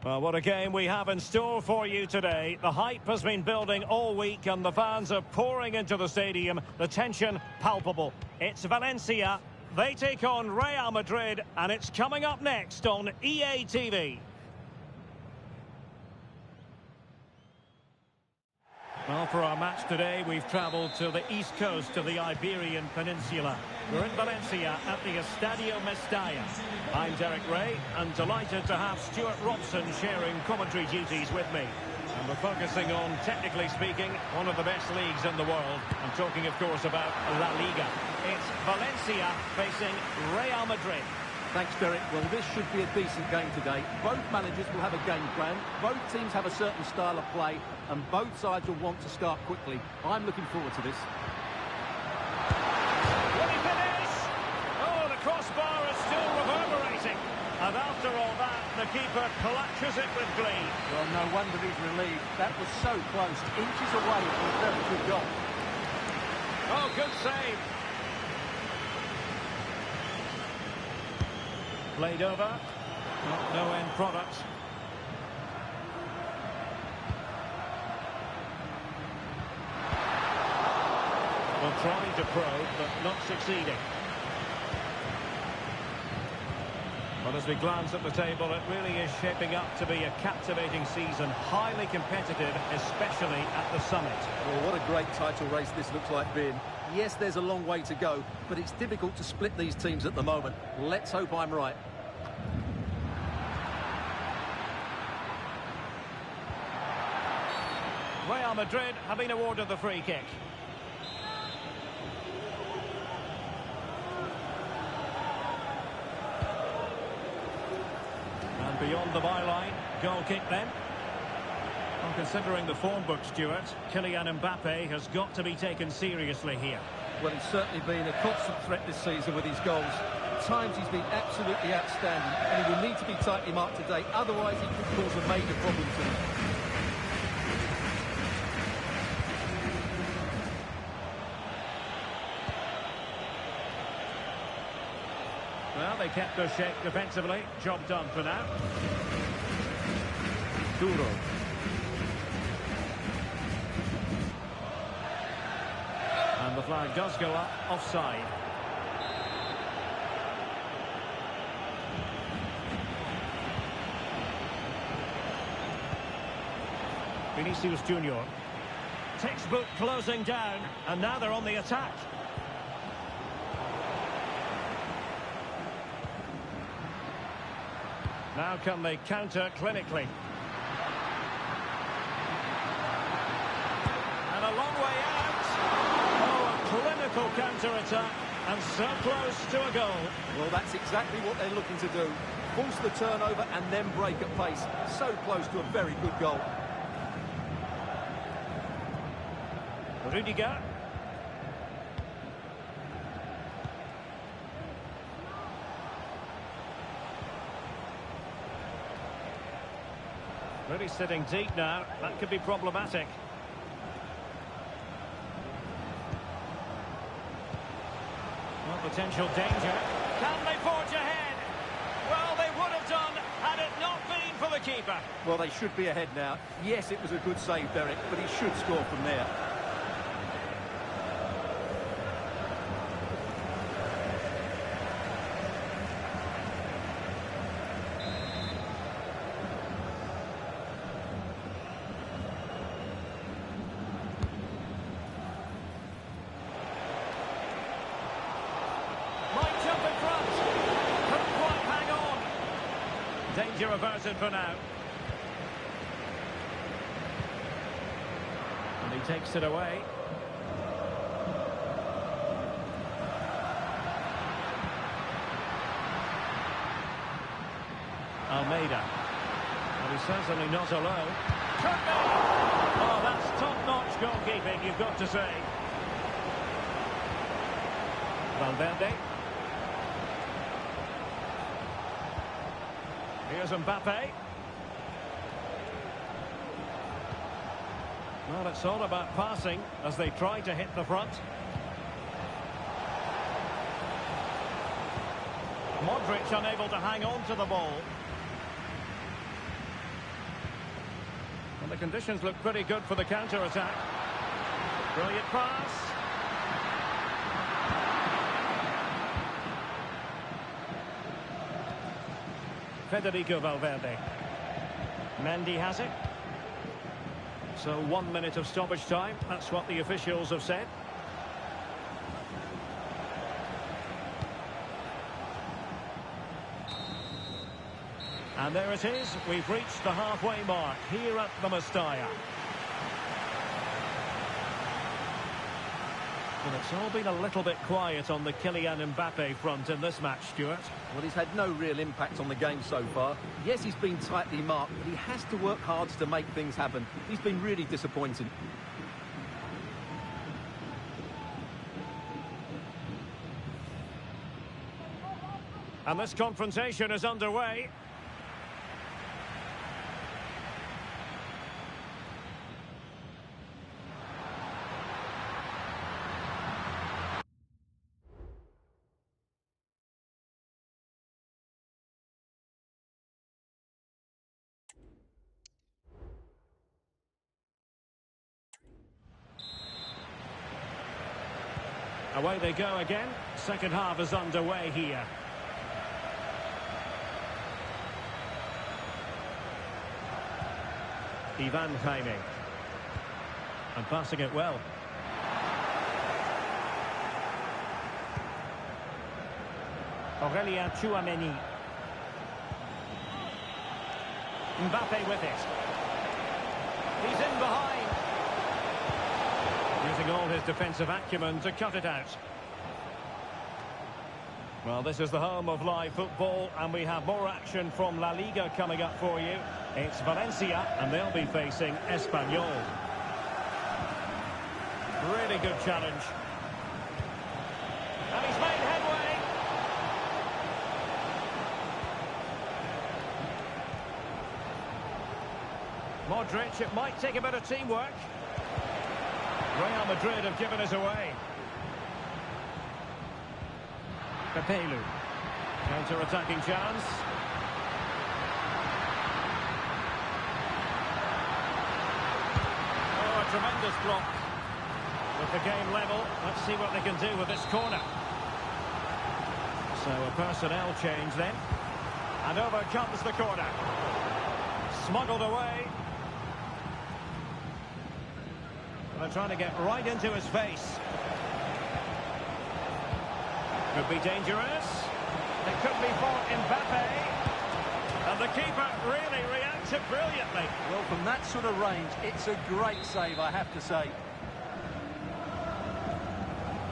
Well, what a game we have in store for you today. The hype has been building all week and the fans are pouring into the stadium. The tension palpable. It's Valencia. They take on Real Madrid and it's coming up next on EA TV. Well, for our match today, we've travelled to the east coast of the Iberian Peninsula. We're in Valencia at the Estadio Mestalla. I'm Derek Ray, and delighted to have Stuart Robson sharing commentary duties with me. And we're focusing on, technically speaking, one of the best leagues in the world. I'm talking, of course, about La Liga. It's Valencia facing Real Madrid. Thanks, Derek. Well, this should be a decent game today. Both managers will have a game plan. Both teams have a certain style of play, and both sides will want to start quickly. I'm looking forward to this. Will he finish? Oh, the crossbar is still reverberating. And after all that, the keeper clutches it with glee. Well, no wonder he's relieved. That was so close, inches away from a very good goal. Oh, good save. Played over. No end product. Well, trying to probe, but not succeeding. Well, as we glance at the table, it really is shaping up to be a captivating season. Highly competitive, especially at the summit. Well, what a great title race this looks like being. Yes, there's a long way to go, but it's difficult to split these teams at the moment. Let's hope I'm right. Real Madrid have been awarded the free kick. And beyond the byline, goal kick then. Well, considering the form book, Stuart, Kylian Mbappe has got to be taken seriously here. Well, he's certainly been a constant threat this season with his goals. At times he's been absolutely outstanding, and he will need to be tightly marked today, otherwise he could cause a major problem to them. Well, they kept their shape defensively. Job done for now. Duro. And the flag does go up, offside. Vinicius Junior. Textbook closing down, and now they're on the attack. Now can they counter clinically? And a long way out. Oh, a clinical counter-attack. And so close to a goal. Well, that's exactly what they're looking to do. Force the turnover and then break at pace. So close to a very good goal. Rudiger. Really sitting deep now. That could be problematic. Well, potential danger. Can they forge ahead? Well, they would have done had it not been for the keeper. Well, they should be ahead now. Yes, it was a good save, Derek, but he should score from there. Danger averted for now. And he takes it away. Almeida. Well, he's certainly not alone. Could be! Oh, that's top-notch goalkeeping, you've got to say. Valverde. Here's Mbappe. Well, it's all about passing as they try to hit the front. Modric unable to hang on to the ball. And the conditions look pretty good for the counter-attack. Brilliant pass. Federico Valverde. Mendy has it. So 1 minute of stoppage time. That's what the officials have said. And there it is. We've reached the halfway mark here at the Mestalla. Well, it's all been a little bit quiet on the Kylian Mbappe front in this match, Stuart. Well, he's had no real impact on the game so far. Yes, he's been tightly marked, but he has to work hard to make things happen. He's been really disappointing. And this confrontation is underway. Away they go again. Second half is underway here. Ivan Jaime. And passing it well. Aurelien Tchouameni. Mbappe with it. He's in behind. Using all his defensive acumen to cut it out. Well, this is the home of live football, and we have more action from La Liga coming up for you. It's Valencia, and they'll be facing Espanyol. Really good challenge. And he's made headway. Modric, it might take a bit of teamwork. Real Madrid have given us away. Pepelu. Counter-attacking chance. Oh, a tremendous block. With the game level, let's see what they can do with this corner. So a personnel change then. And over comes the corner. Smuggled away. They're trying to get right into his face. Could be dangerous. It could be for Mbappe. And the keeper really reacted brilliantly. Well, from that sort of range, it's a great save, I have to say.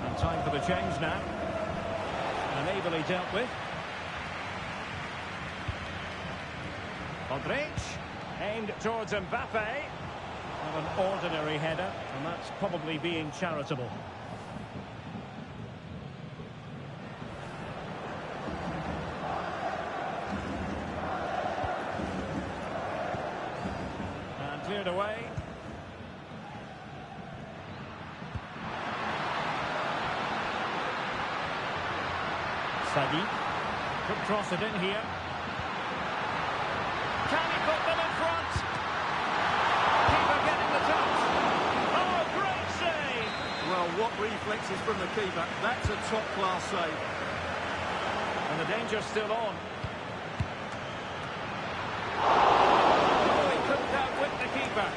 And time for the change now. And ably dealt with. Modric. Aimed towards Mbappe. Not an ordinary header, and that's probably being charitable. And cleared away. Sadi could cross it in here. Can he put them in front? Well, what reflexes from the keeper. That's a top-class save. And the danger's still on. Oh, he couldn't outwit the keeper.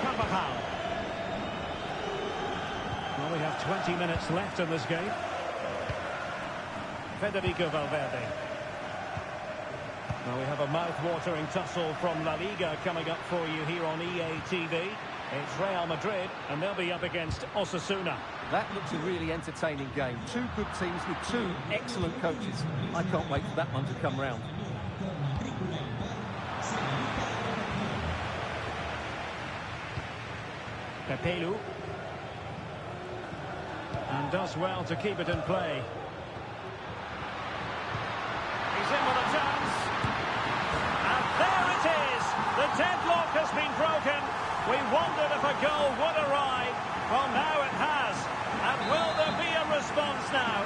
Carvajal. Well, we have 20 minutes left in this game. Federico Valverde. Well, we have a mouth-watering tussle from La Liga coming up for you here on EA TV. It's Real Madrid, and they'll be up against Osasuna. That looks a really entertaining game. Two good teams with two excellent coaches. I can't wait for that one to come round. Pepelu. And does well to keep it in play. He's in with a chance. And there it is! The deadlock has been broken. We wondered if a goal would arrive. Well, now it has. And will there be a response now?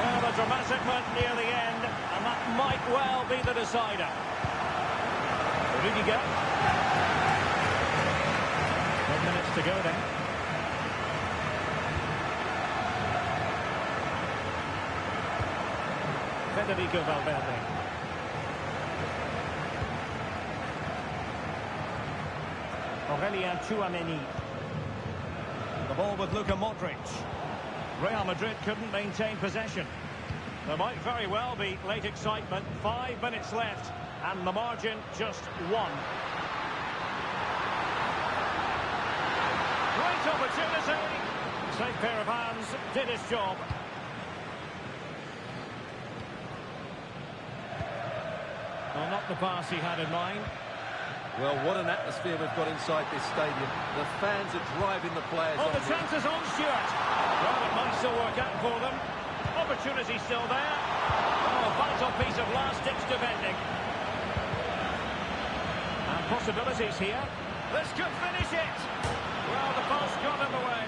Well, the dramatic one near the end. And that might well be the decider. Rudiger. 10 minutes to go then. Federico Valverde. Aurelien Tchouameni. The ball with Luka Modric. Real Madrid couldn't maintain possession. There might very well be late excitement. 5 minutes left, and the margin just 1. Great opportunity. Safe pair of hands, did his job. Well, not the pass he had in mind. Well, what an atmosphere we've got inside this stadium. The fans are driving the players on. The chance is on, Stuart. Well, it might still work out for them. Opportunity still there. Oh, a vital piece of last-ditch defending. And possibilities here. This could finish it. Well, the post got in the way.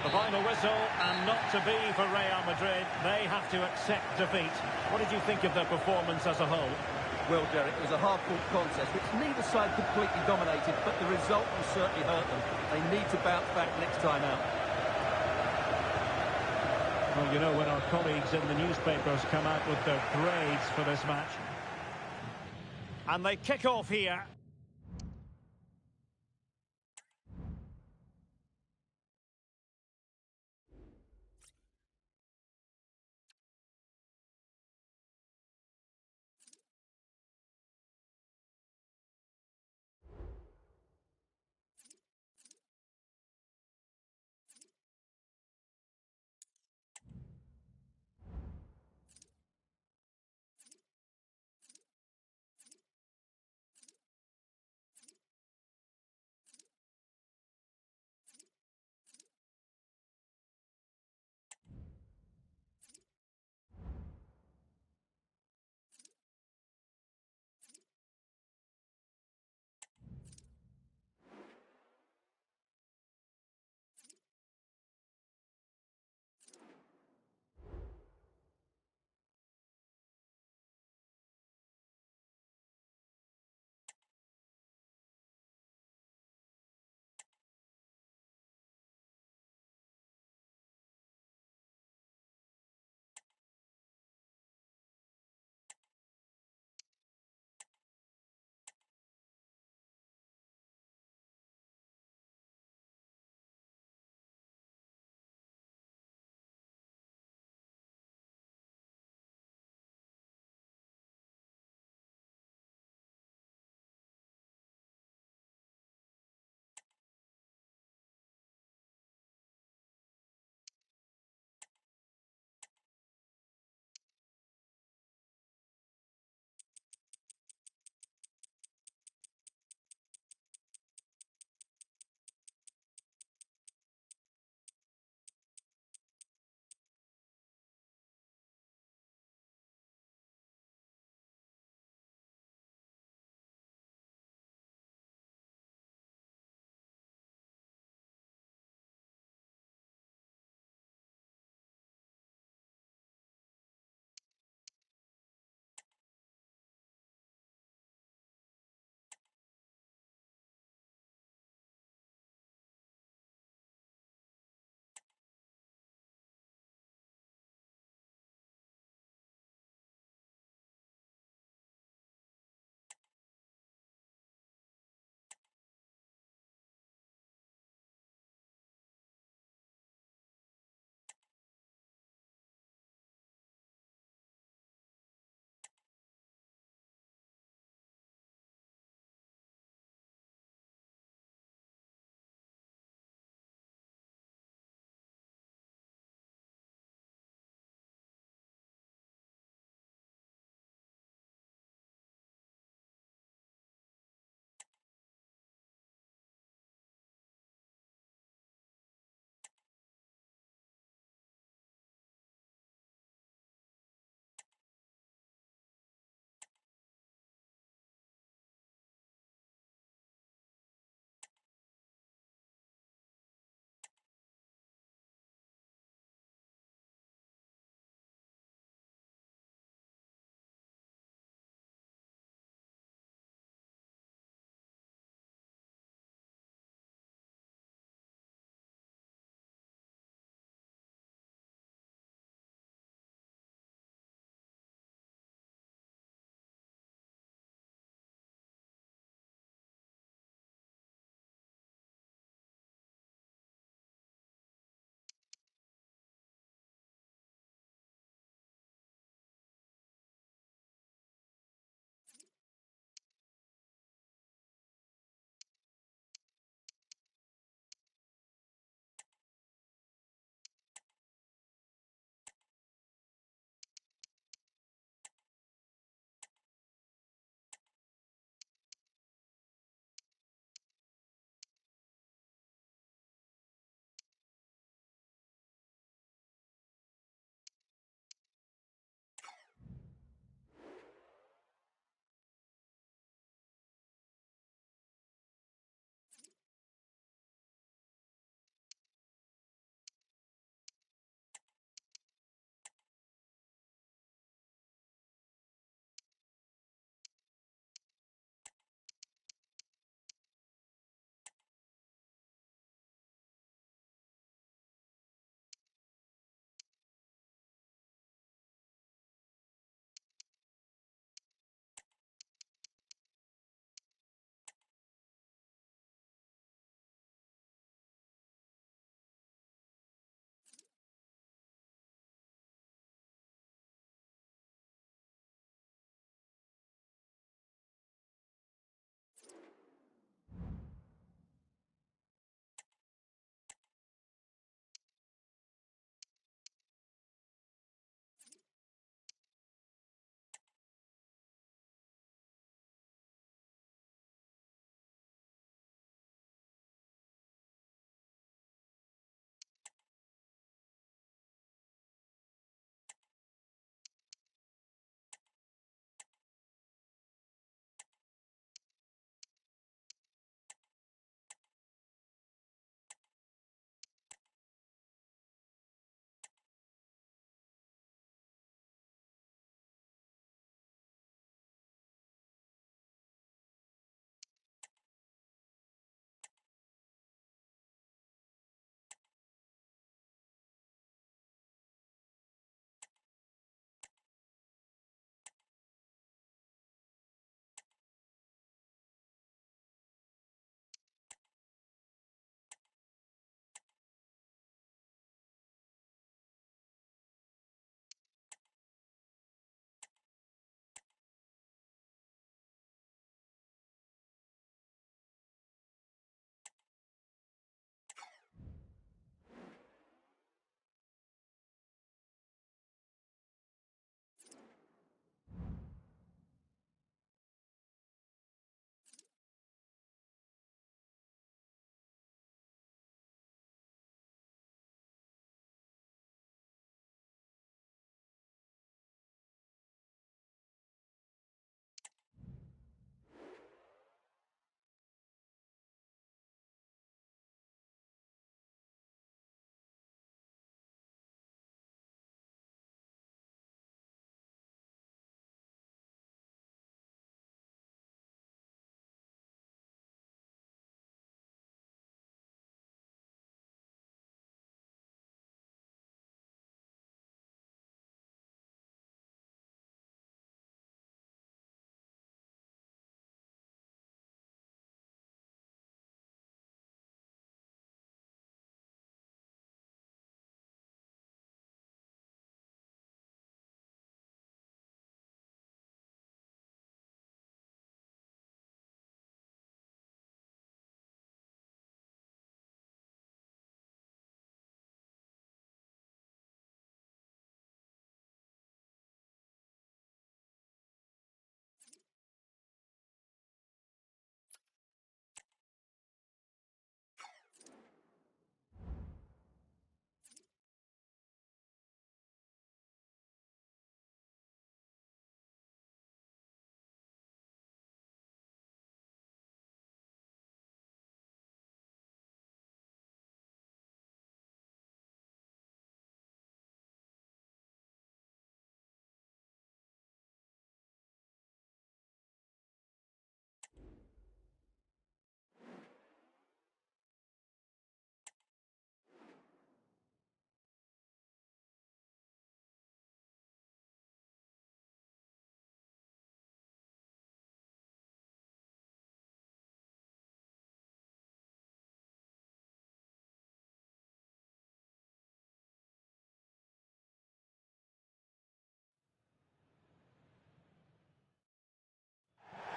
The final whistle, and not to be for Real Madrid. They have to accept defeat. What did you think of their performance as a whole? Well, Derek, it was a hard-fought contest, which neither side completely dominated, but the result will certainly hurt them. They need to bounce back next time out. Well, you know, when our colleagues in the newspapers come out with their grades for this match. And they kick off here.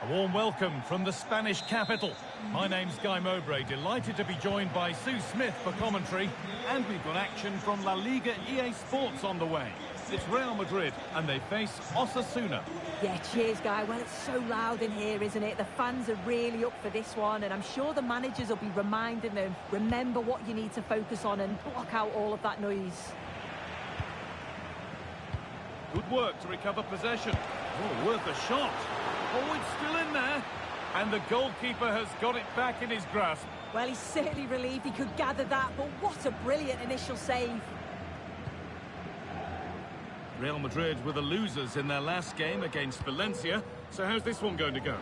A warm welcome from the Spanish capital. My name's Guy Mowbray, delighted to be joined by Sue Smith for commentary. And we've got action from La Liga EA Sports on the way. It's Real Madrid and they face Osasuna. Yeah, cheers, Guy. Well, it's so loud in here, isn't it? The fans are really up for this one, and I'm sure the managers will be reminding them, remember what you need to focus on and block out all of that noise. Good work to recover possession. Oh, worth a shot. Oh, it's still in there. And the goalkeeper has got it back in his grasp. Well, he's certainly relieved he could gather that, but what a brilliant initial save. Real Madrid were the losers in their last game against Valencia. So how's this one going to go?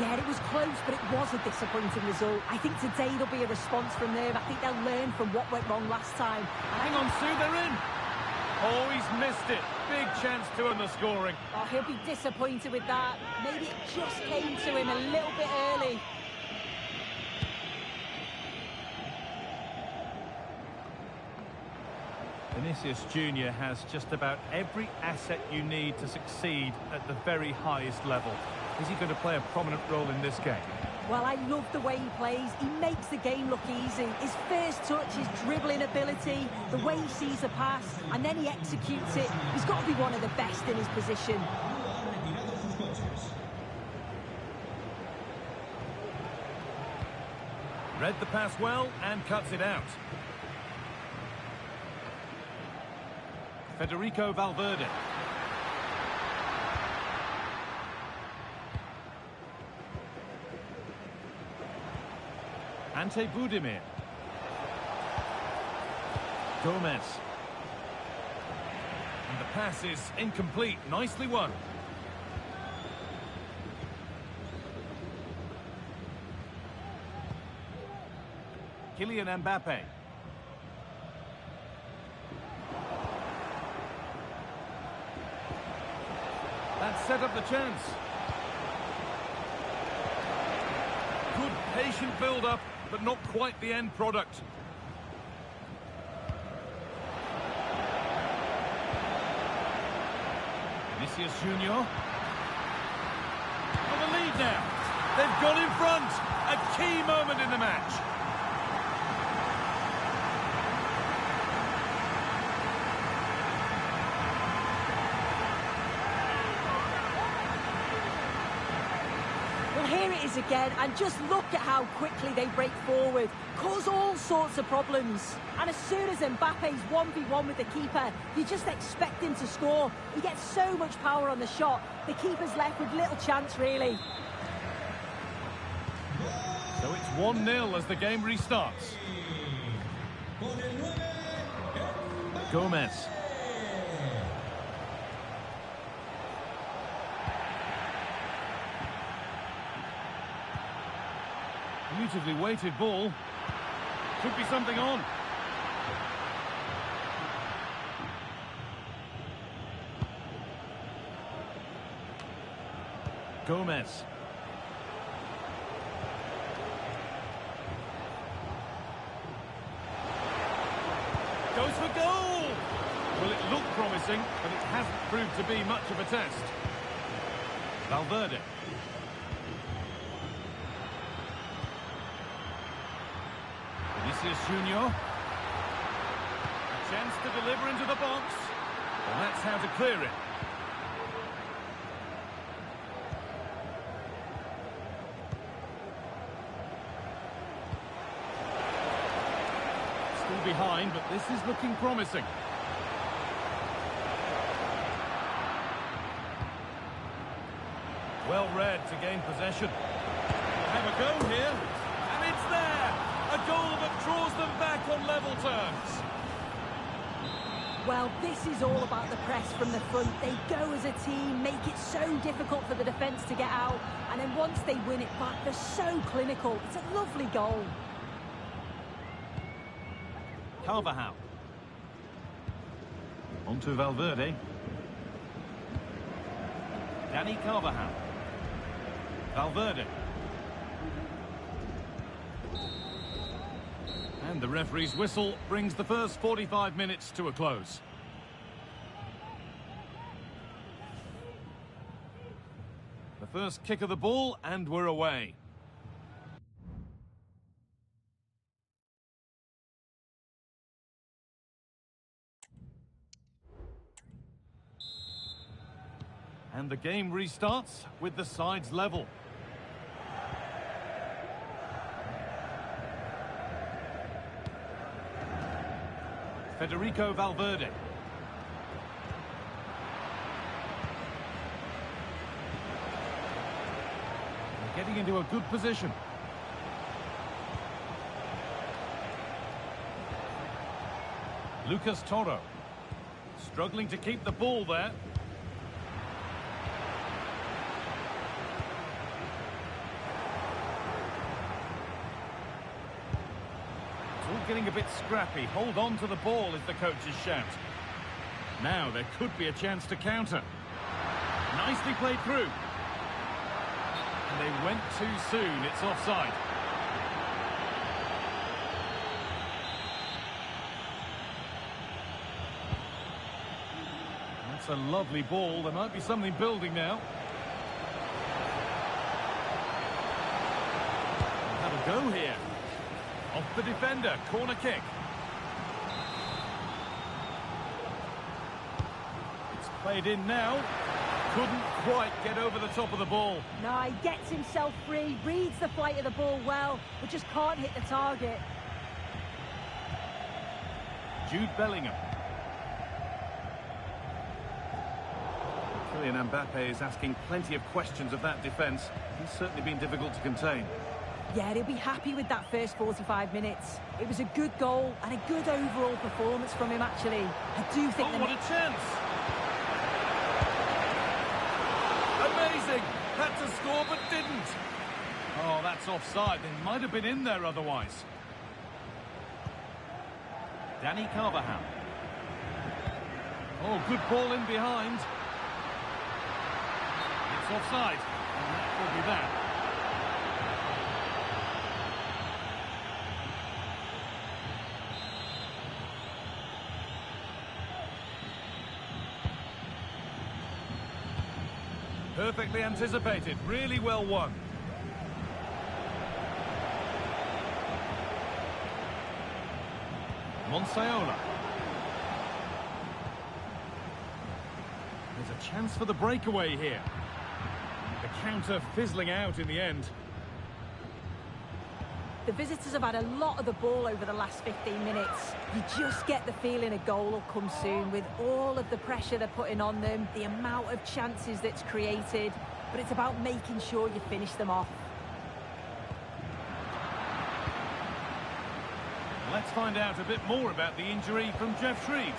Yeah, it was close, but it was a disappointing result. I think today there'll be a response from them. I think they'll learn from what went wrong last time. Hang on, Sue, they're in. Oh, he's missed it. Big chance to earn the scoring. Oh, he'll be disappointed with that. Maybe it just came to him a little bit early. Vinicius Junior has just about every asset you need to succeed at the very highest level. Is he going to play a prominent role in this game? Well, I love the way he plays. He makes the game look easy. His first touch, his dribbling ability, the way he sees a pass, and then he executes it. He's got to be one of the best in his position. Read the pass well and cuts it out. Federico Valverde. Ante Budimir. Gomez. And the pass is incomplete. Nicely won. Kylian Mbappe. That set up the chance. Good patient build-up, but not quite the end product. Vinicius Junior. For the lead now. They've gone in front. A key moment in the match. Well, here it is again, and just look at how quickly they break forward, cause all sorts of problems. And as soon as Mbappe's 1v1 with the keeper, you just expect him to score. He gets so much power on the shot, the keeper's left with little chance, really. So it's 1-0 as the game restarts. Gomez. Beautifully weighted ball. Could be something on. Gomez. Goes for goal! Well, it looked promising, but it hasn't proved to be much of a test. Valverde. Vinicius Junior. A chance to deliver into the box. And that's how to clear it. Still behind, but this is looking promising. Well read to gain possession. Have a go here, and it's there! A goal that draws them back on level terms. Well, this is all about the press from the front. They go as a team, make it so difficult for the defence to get out, and then once they win it back, they're so clinical. It's a lovely goal. Carvajal. On to Valverde. Dani Carvajal. Valverde. And the referee's whistle brings the first 45 minutes to a close. The The first kick of the ball, and we're away. And the game restarts with the sides level. Federico Valverde. They're getting into a good position. Lucas Toro. Struggling to keep the ball there. Getting a bit scrappy. Hold on to the ball is the coach's shout. Now there could be a chance to counter. Nicely played through. And they went too soon. It's offside. That's a lovely ball. There might be something building now. We'll have a go here. Off the defender, corner kick. It's played in now. Couldn't quite get over the top of the ball. No, he gets himself free, reads the flight of the ball well, but just can't hit the target. Jude Bellingham. Kylian Mbappe is asking plenty of questions of that defence. He's certainly been difficult to contain. Yeah, they'll be happy with that first 45 minutes. It was a good goal and a good overall performance from him, actually. I do think... Oh, what a chance! Amazing! Had to score, but didn't. Oh, that's offside. They might have been in there otherwise. Dani Carvajal. Oh, good ball in behind. It's offside. And that will be that. Perfectly anticipated, really well won. Monsayola. There's a chance for the breakaway here. The counter fizzling out in the end. The visitors have had a lot of the ball over the last 15 minutes. You just get the feeling a goal will come soon with all of the pressure they're putting on them, the amount of chances that's created, but it's about making sure you finish them off. Let's find out a bit more about the injury from Geoff Shreeves.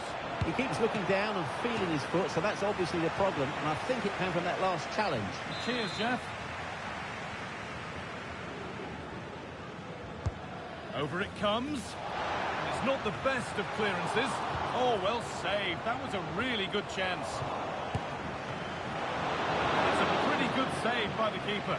He keeps looking down and feeling his foot, so that's obviously the problem, and I think it came from that last challenge. Cheers, Geoff. Over it comes. It's not the best of clearances. Oh, well saved. That was a really good chance. It's a pretty good save by the keeper.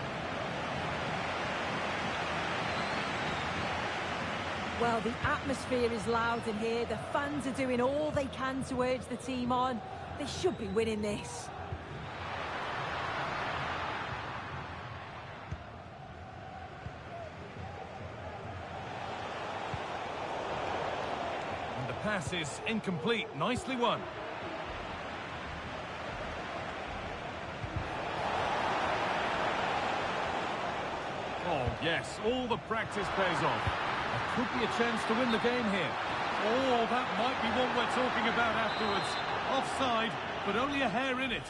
Well, the atmosphere is loud in here. The fans are doing all they can to urge the team on. They should be winning this. Pass is incomplete. Nicely won. Oh, yes. All the practice pays off. There could be a chance to win the game here. Oh, that might be what we're talking about afterwards. Offside, but only a hair in it.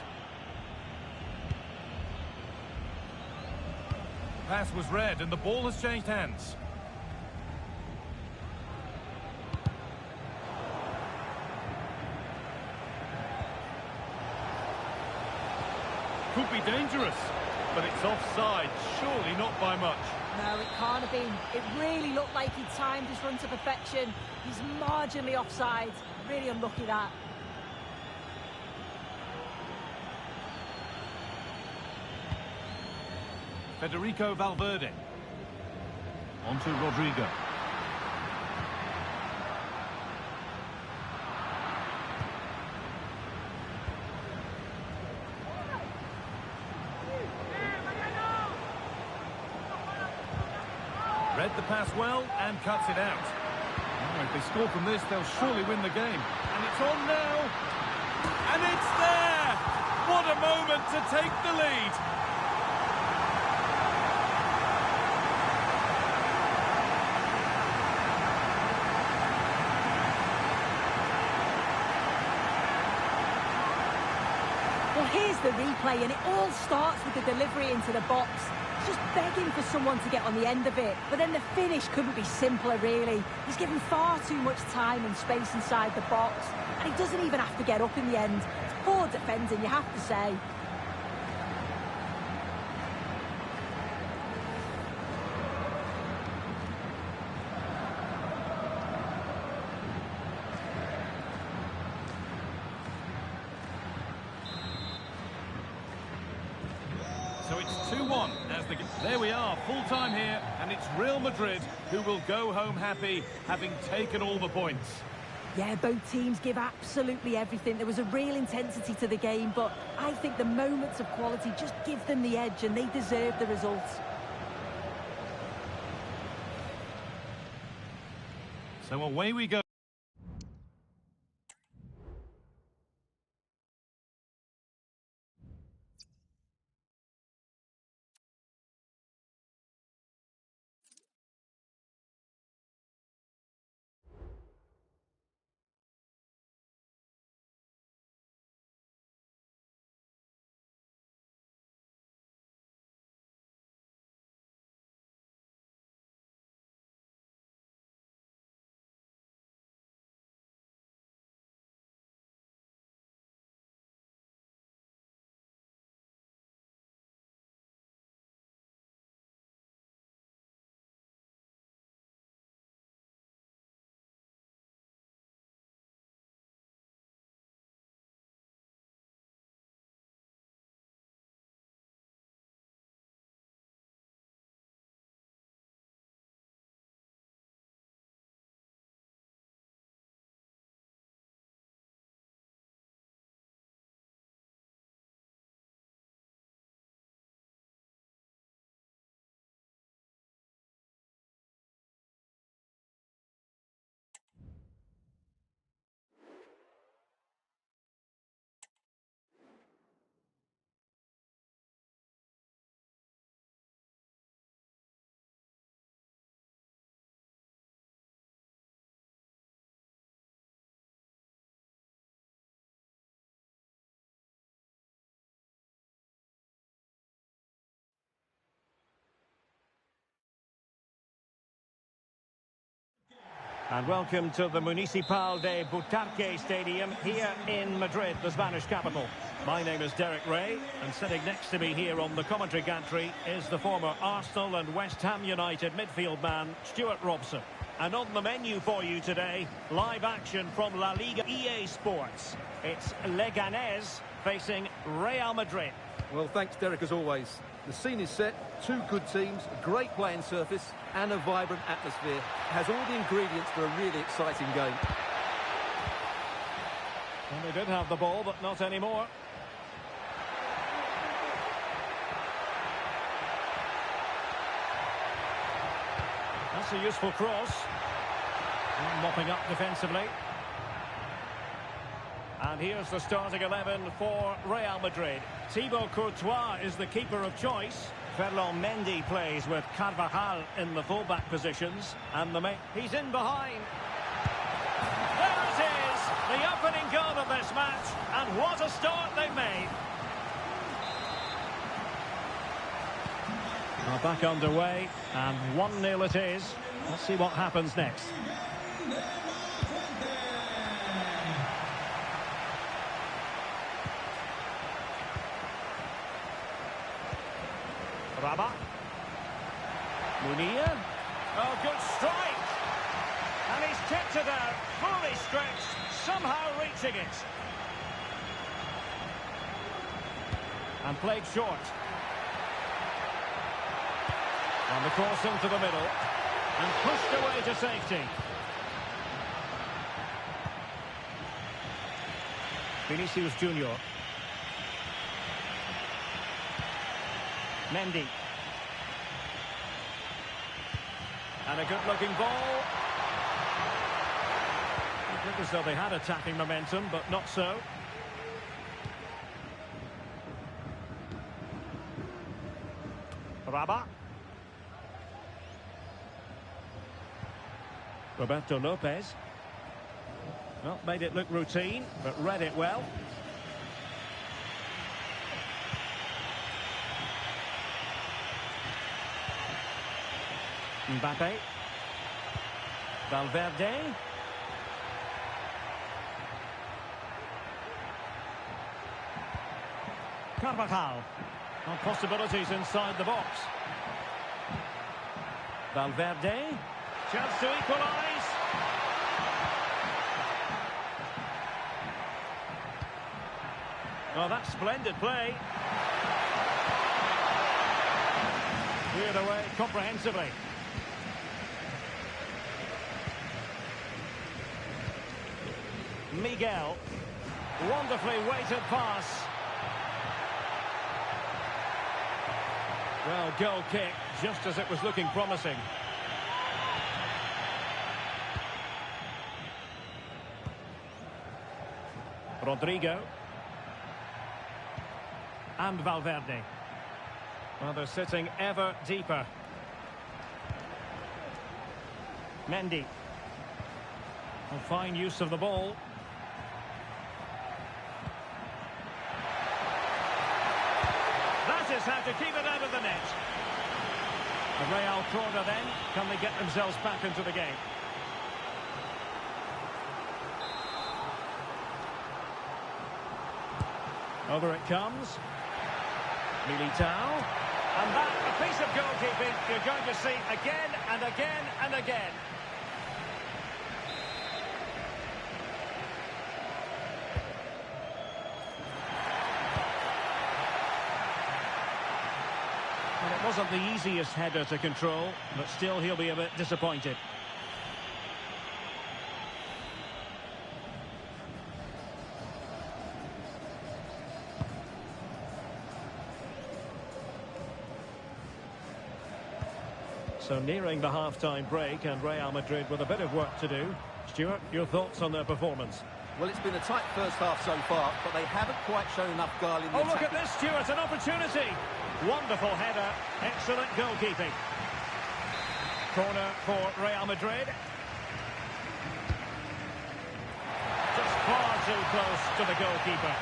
Pass was read, and the ball has changed hands. Could be dangerous, but it's offside, surely not by much. No, it can't have been. It really looked like he timed his run to perfection. He's marginally offside. Really unlucky that. Federico Valverde. On to Rodrigo. Read the pass well and cuts it out. Oh, if they score from this, they'll surely win the game. And it's on now. And it's there! What a moment to take the lead. Well, here's the replay, and it all starts with the delivery into the box. Just begging for someone to get on the end of it. But then the finish couldn't be simpler, really. He's given far too much time and space inside the box, and he doesn't even have to get up in the end. It's poor defending, you have to say. So it's 2-1 as there we are, full time here, and it's Real Madrid who will go home happy, having taken all the points. Yeah, both teams give absolutely everything. There was a real intensity to the game, but I think the moments of quality just give them the edge, and they deserve the results. So away we go. And welcome to the Municipal de Butarque Stadium here in Madrid, the Spanish capital. My name is Derek Ray, and sitting next to me here on the commentary gantry is the former Arsenal and West Ham United midfield man, Stuart Robson. And on the menu for you today, live action from La Liga EA Sports. It's Leganés facing Real Madrid. Well, thanks, Derek, as always. The scene is set, two good teams, a great playing surface and a vibrant atmosphere. It has all the ingredients for a really exciting game. Well, they did have the ball, but not anymore. That's a useful cross. Mopping up defensively. And here's the starting 11 for Real Madrid. Thibaut Courtois is the keeper of choice. Ferland Mendy plays with Carvajal in the fullback positions. And he's in behind. There it is, the opening goal of this match. And what a start they've made. Well, back underway, and 1-0 it is. Let's see what happens next. Rabat. Munir. Oh, good strike. And he's tipped it out, fully stretched, somehow reaching it. And played short. And the cross into the middle. And pushed away to safety. Vinicius Junior. Mendy. And a good-looking ball. It looked as though they had attacking momentum, but not so. Rabat. Roberto Lopez. Well, made it look routine, but read it well. Mbappe. Valverde. Carvajal. Well, possibilities inside the box. Valverde. Chance to equalise. Oh, that's splendid play. Cleared away comprehensively. Miguel. Wonderfully weighted pass. Well, goal kick, just as it was looking promising. Rodrigo. And Valverde. Well, they're sitting ever deeper. Mendy. Well, fine use of the ball. That is how to keep it out of the net. A Real corner then. Can they get themselves back into the game? Over it comes. Militao. And that, a piece of goalkeeping you're going to see again and again and again. Well, it wasn't the easiest header to control, but still he'll be a bit disappointed. So nearing the half-time break, and Real Madrid with a bit of work to do. Stuart, your thoughts on their performance? Well, it's been a tight first half so far, but they haven't quite shown enough guile in the Oh, look attack. at this, Stuart, an opportunity. Wonderful header, excellent goalkeeping. Corner for Real Madrid. Just far too close to the goalkeeper.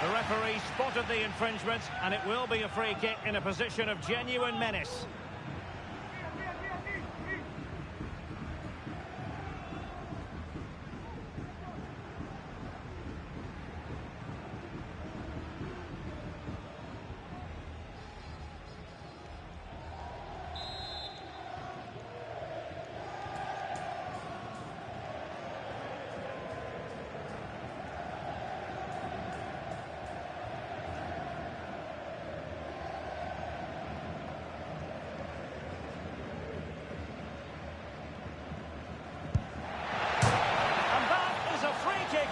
The referee spotted the infringement, and it will be a free kick in a position of genuine menace.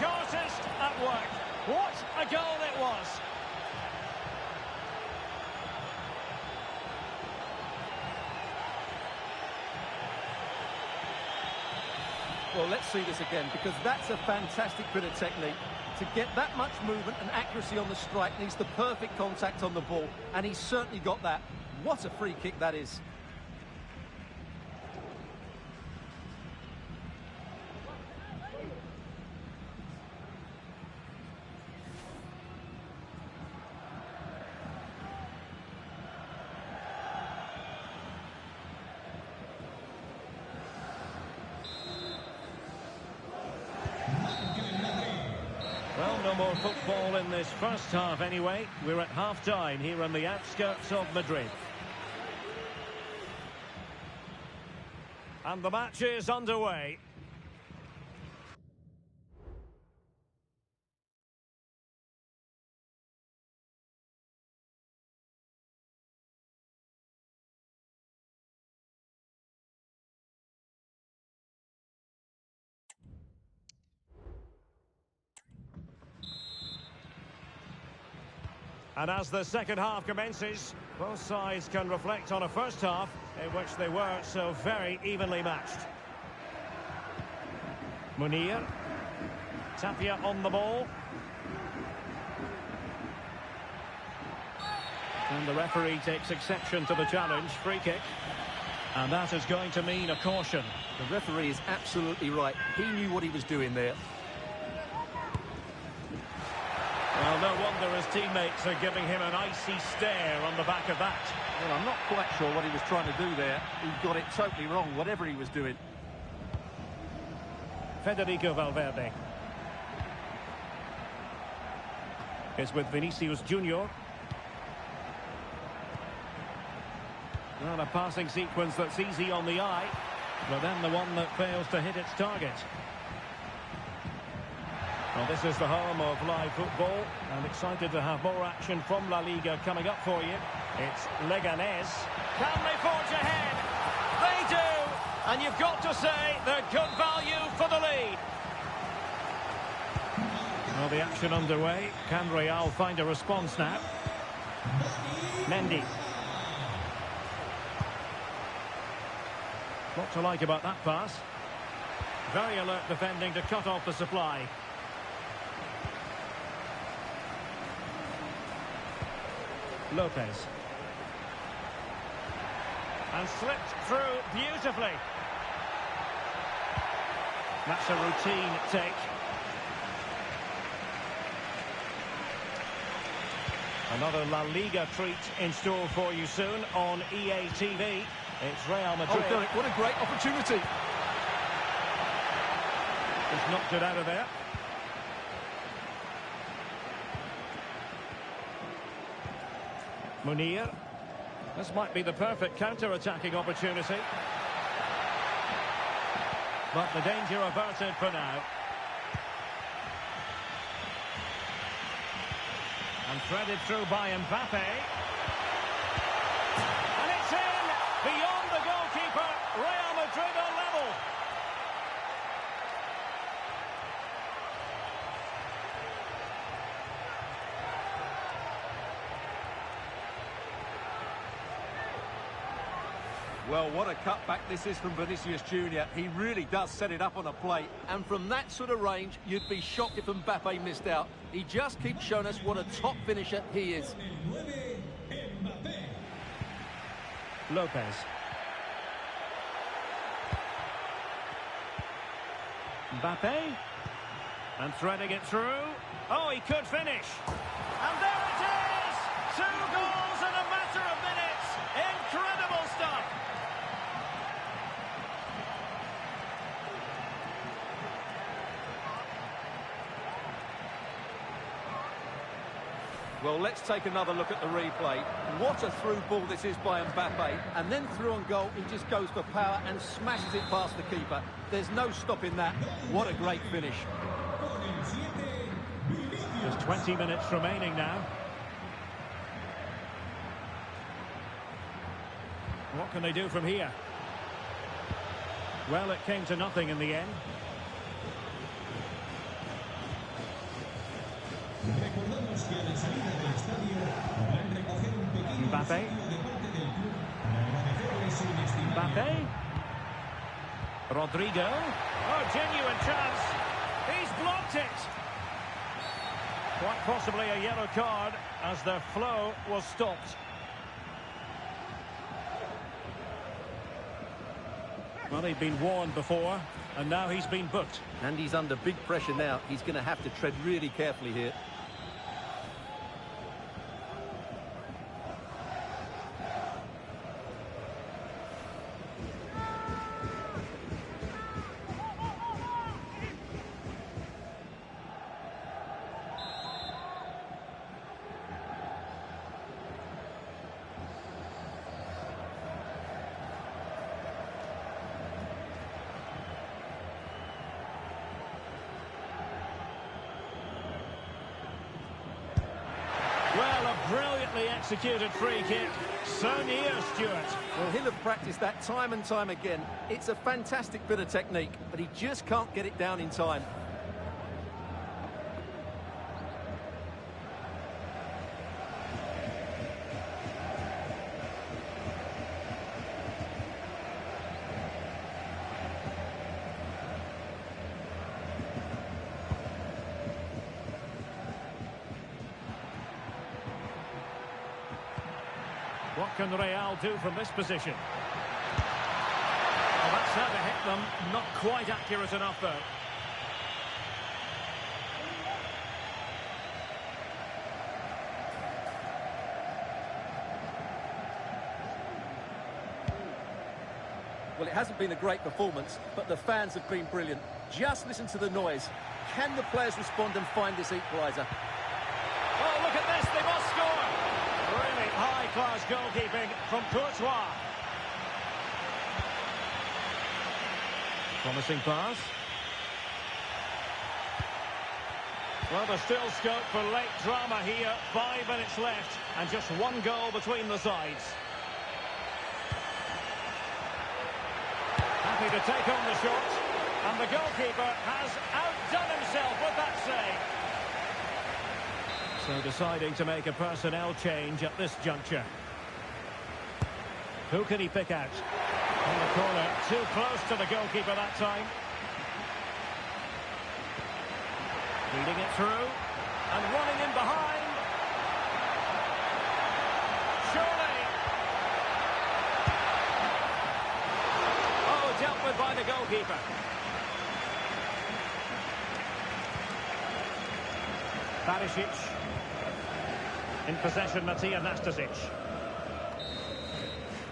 Artist at work. What a goal it was. Well, let's see this again, because that's a fantastic bit of technique. To get that much movement and accuracy on the strike needs the perfect contact on the ball, and he's certainly got that. What a free kick that is. Well, no more football in this first half anyway. We're at half-time here on the outskirts of Madrid. And the match is underway. And as the second half commences, both sides can reflect on a first half in which they were so very evenly matched. Munir. Tapia on the ball. And the referee takes exception to the challenge. Free kick. And that is going to mean a caution. The referee is absolutely right. He knew what he was doing there. Well, no wonder his teammates are giving him an icy stare on the back of that. Well, I'm not quite sure what he was trying to do there. He got it totally wrong, whatever he was doing. Federico Valverde. It's with Vinicius Junior. Well, a passing sequence that's easy on the eye, but then the one that fails to hit its target. Well, this is the home of live football. I'm excited to have more action from La Liga coming up for you. It's Leganés. Can they forge ahead? They do! And you've got to say they're good value for the lead. Well, the action underway. Can Real find a response now? Mendy. What to like about that pass? Very alert defending to cut off the supply. Lopez. And slipped through beautifully. That's a routine take. Another La Liga treat in store for you soon on EA TV. It's Real Madrid. Oh, Derek, what a great opportunity. Just knocked it out of there. Munir. This might be the perfect counter-attacking opportunity. But the danger averted for now. And threaded through by Mbappe. And it's in! Beyond the goalkeeper, Real Madrid are level. Well, what a cutback this is from Vinicius Junior. He really does set it up on a plate. And from that sort of range, you'd be shocked if Mbappe missed out. He just keeps showing us what a top finisher he is. Lopez. Mbappe. And threading it through. Oh, he could finish. And there it is! 2 goals in a matter of minutes. Incredible stuff. Well, let's take another look at the replay. What a through ball this is by Mbappe. And then through on goal, he just goes for power and smashes it past the keeper. There's no stopping that. What a great finish. There's 20 minutes remaining now. What can they do from here? Well, it came to nothing in the end. Mbappe. Mbappe. Rodrigo. Oh, genuine chance. He's blocked it. Quite possibly a yellow card as their flow was stopped. Well, he'd been warned before, and now he's been booked. And he's under big pressure now. He's going to have to tread really carefully here. Well, a brilliantly executed free kick. So near, Stuart. Well, he'll have practiced that time and time again. It's a fantastic bit of technique, but he just can't get it down in time. What can Real do from this position? Well, that's how to hit them. Not quite accurate enough, though. Well, it hasn't been a great performance, but the fans have been brilliant. Just listen to the noise. Can the players respond and find this equaliser? Oh, look at this, they must score! Really high-class goalkeeping from Courtois. Promising pass. Well, there's still scope for late drama here. 5 minutes left, and just one goal between the sides. Happy to take on the shot, and the goalkeeper has outdone himself with that save. So deciding to make a personnel change at this juncture. Who can he pick out? In the corner, too close to the goalkeeper that time. Feeding it through, and running in behind. Surely. Oh, dealt with by the goalkeeper. Barisic. In possession, Matija Nastasic.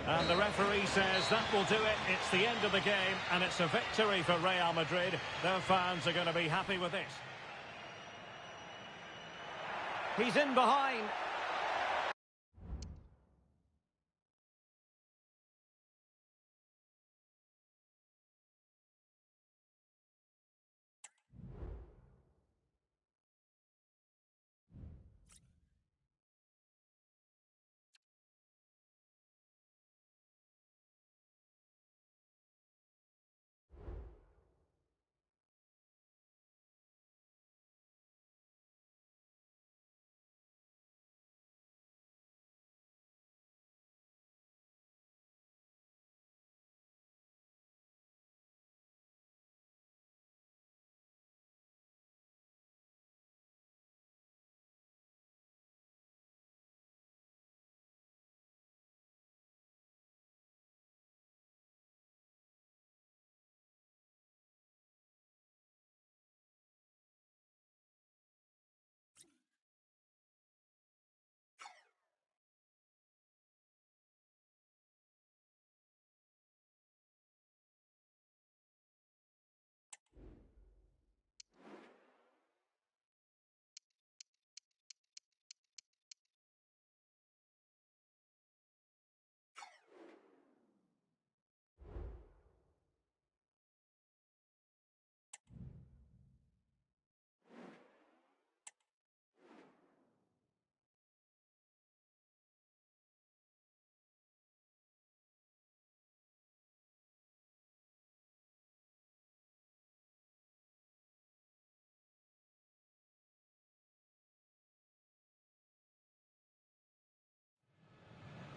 And the referee says that will do it. It's the end of the game, and it's a victory for Real Madrid. Their fans are going to be happy with this. He's in behind.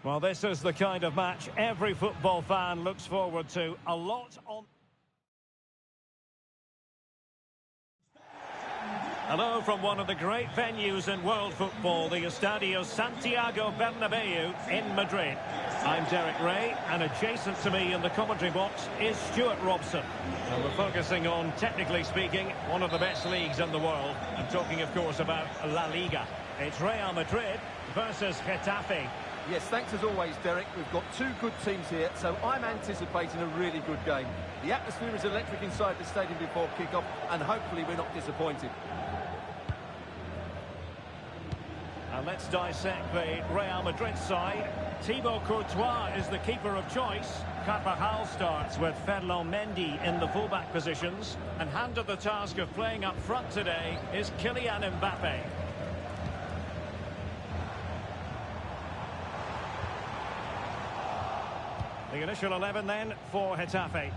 Well, this is the kind of match every football fan looks forward to. A lot on... Hello from one of the great venues in world football, the Estadio Santiago Bernabeu in Madrid. I'm Derek Ray, and adjacent to me in the commentary box is Stuart Robson. And we're focusing on, technically speaking, one of the best leagues in the world. I'm talking, of course, about La Liga. It's Real Madrid versus Getafe. Yes, thanks as always, Derek. We've got two good teams here, so I'm anticipating a really good game. The atmosphere is electric inside the stadium before kick-off, and hopefully we're not disappointed. And let's dissect the Real Madrid side. Thibaut Courtois is the keeper of choice. Carvajal starts with Ferland Mendy in the fullback positions. And handed the task of playing up front today is Kylian Mbappe. The initial 11 then for Getafe.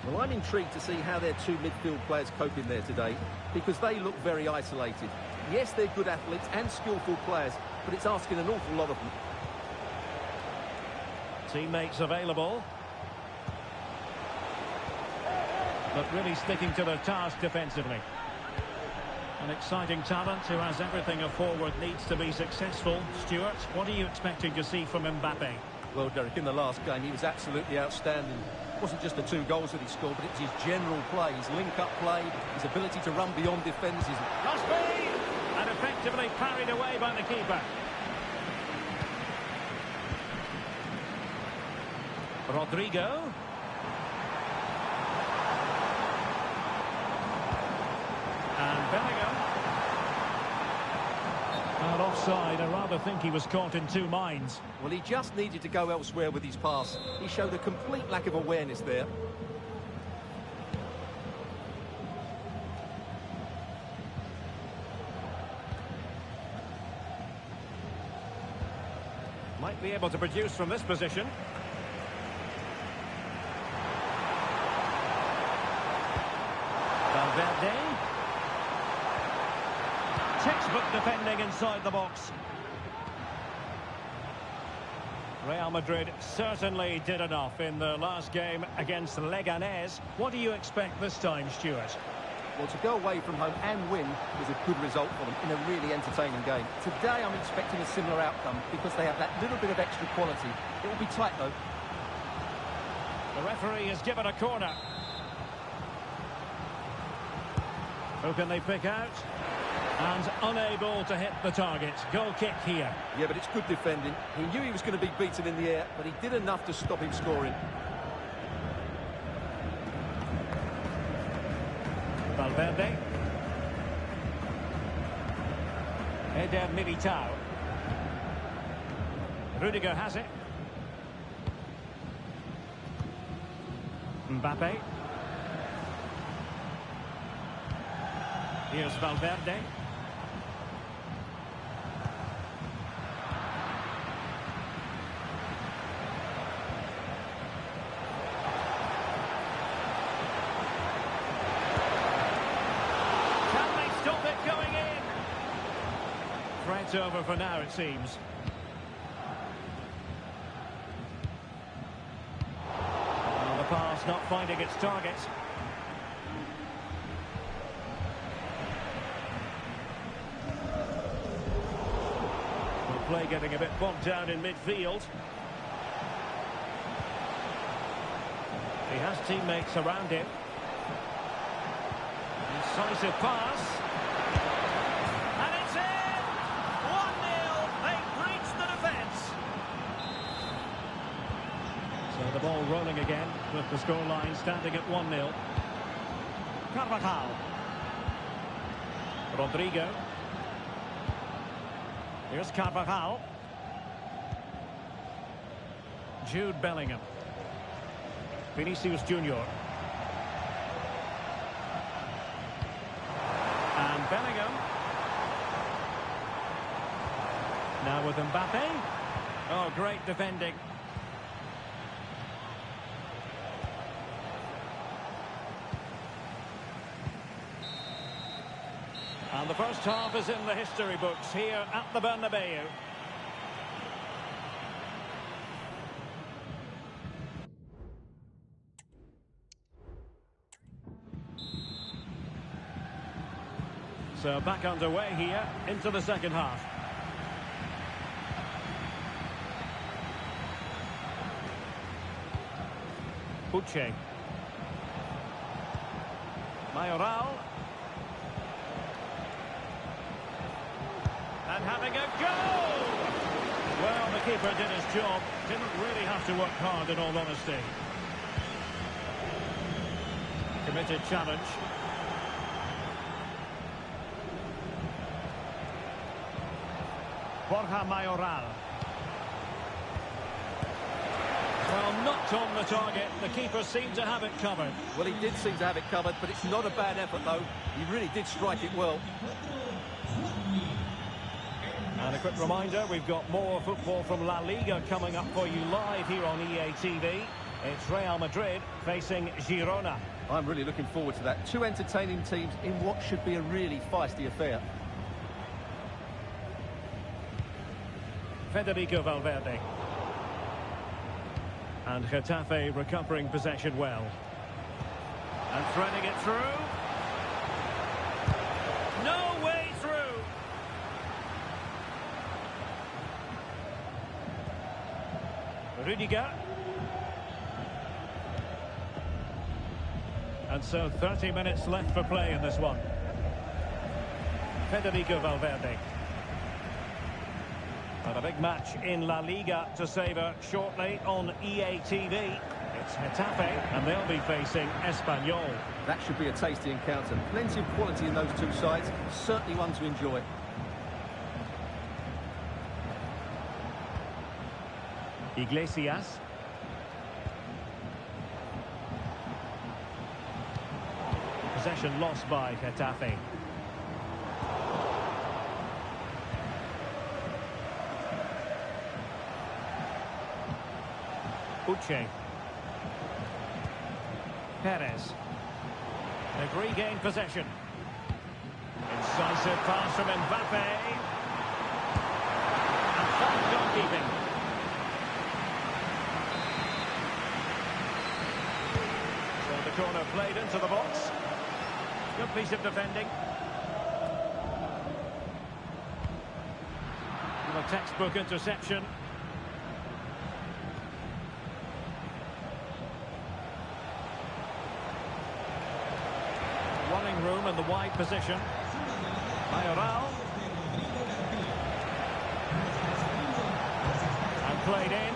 Well, I'm intrigued to see how their two midfield players cope in there today, because they look very isolated. Yes, they're good athletes and skillful players, but it's asking an awful lot of them. Teammates available. But really sticking to their task defensively. An exciting talent who has everything a forward needs to be successful. Stuart, what are you expecting to see from Mbappe? Well, Derek, in the last game, he was absolutely outstanding. It wasn't just the 2 goals that he scored, but it's his general play, his link-up play, his ability to run beyond defenders. Must be! And effectively parried away by the keeper. Rodrigo. And Bellingham. And offside. I rather think he was caught in 2 minds. Well, he just needed to go elsewhere with his pass. He showed a complete lack of awareness there. Might be able to produce from this position. Valverde. Textbook defending inside the box. Real Madrid certainly did enough in the last game against Leganés. What do you expect this time, Stuart? Well, to go away from home and win was a good result for them in a really entertaining game. Today I'm expecting a similar outcome because they have that little bit of extra quality. It will be tight though. The referee has given a corner. Who can they pick out? And unable to hit the target. Goal kick here. Yeah, but it's good defending. He knew he was going to be beaten in the air, but he did enough to stop him scoring. Valverde. Eder Militao. Rudiger has it. Mbappe. Here's Valverde. Threat's over for now, it seems. Well, the pass not finding its target. The play getting a bit bogged down in midfield. He has teammates around him. Incisive pass. The ball rolling again with the scoreline standing at 1-0. Carvajal. Rodrigo. Here's Carvajal. Jude Bellingham. Vinicius Junior. And Bellingham. Now with Mbappe. Oh, great defending. And the first half is in the history books here at the Bernabeu. So back underway here into the second half. Puche. Mayoral. And having a go! Well, the keeper did his job. Didn't really have to work hard, in all honesty. Committed challenge. Borja Mayoral. Well, knocked on the target. The keeper seemed to have it covered. Well, he did seem to have it covered, but it's not a bad effort, though. He really did strike it well. And a quick reminder, we've got more football from La Liga coming up for you live here on EA TV. It's Real Madrid facing Girona. I'm really looking forward to that. Two entertaining teams in what should be a really feisty affair. Federico Valverde. And Getafe recovering possession well. And threading it through. No Rudiger. And so 30 minutes left for play in this one. Federico Valverde. And a big match in La Liga to savour shortly on EA TV. It's Getafe, and they'll be facing Espanyol. That should be a tasty encounter. Plenty of quality in those two sides. Certainly one to enjoy. Iglesias. Possession lost by Getafe. Uche. Perez. They've regained possession. Incisive pass from Mbappe. And fine goalkeeping. So the corner played into the box. Good piece of defending. And a textbook interception. Running room in the wide position. Mayoral. And played in.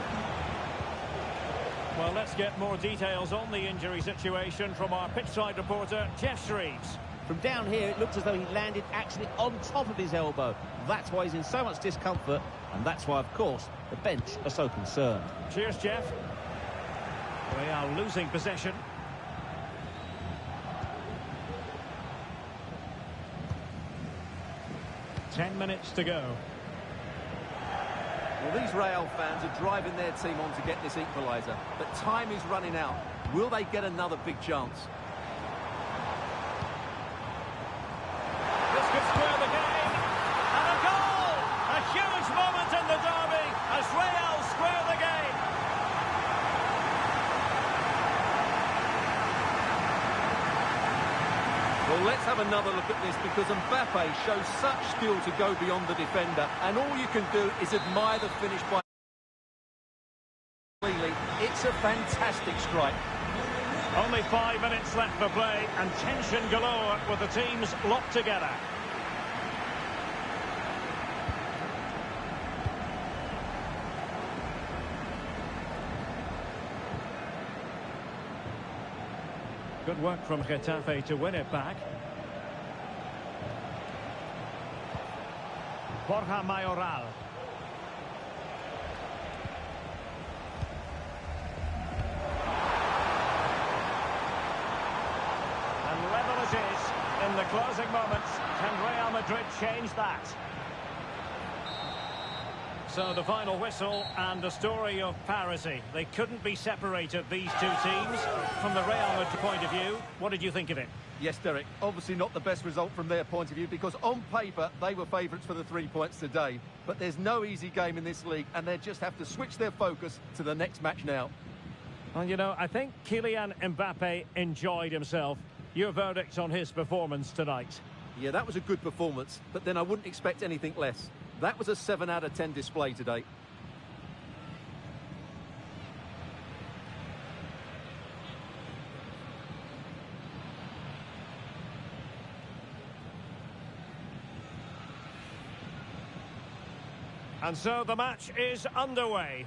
Well, let's get more details on the injury situation from our pitchside reporter, Jeff Shreves. From down here, it looked as though he landed actually on top of his elbow. That's why he's in so much discomfort, and that's why, of course, the bench are so concerned. Cheers, Jeff. Real losing possession. Ten minutes to go. Well, these Real fans are driving their team on to get this equaliser. But time is running out. Will they get another big chance? This could square the game. And a goal! A huge moment in the derby as Real square the game. Well, let's have another look at this because Mbappe shows such skill to go beyond the defender. And all you can do is admire the finish by Lely. It's a fantastic strike. Only 5 minutes left for play and tension galore with the teams locked together. Good work from Getafe to win it back. Borja Mayoral. And level it is in the closing moments. Can Real Madrid change that? So the final whistle and the story of parity. They couldn't be separated, these two teams. From the Real Madrid point of view, what did you think of it? Yes, Derek, obviously not the best result from their point of view because on paper they were favourites for the 3 points today. But there's no easy game in this league and they just have to switch their focus to the next match now. Well, you know, I think Kylian Mbappe enjoyed himself. Your verdict on his performance tonight? Yeah, that was a good performance, but then I wouldn't expect anything less. That was a 7 out of 10 display today. And so the match is underway.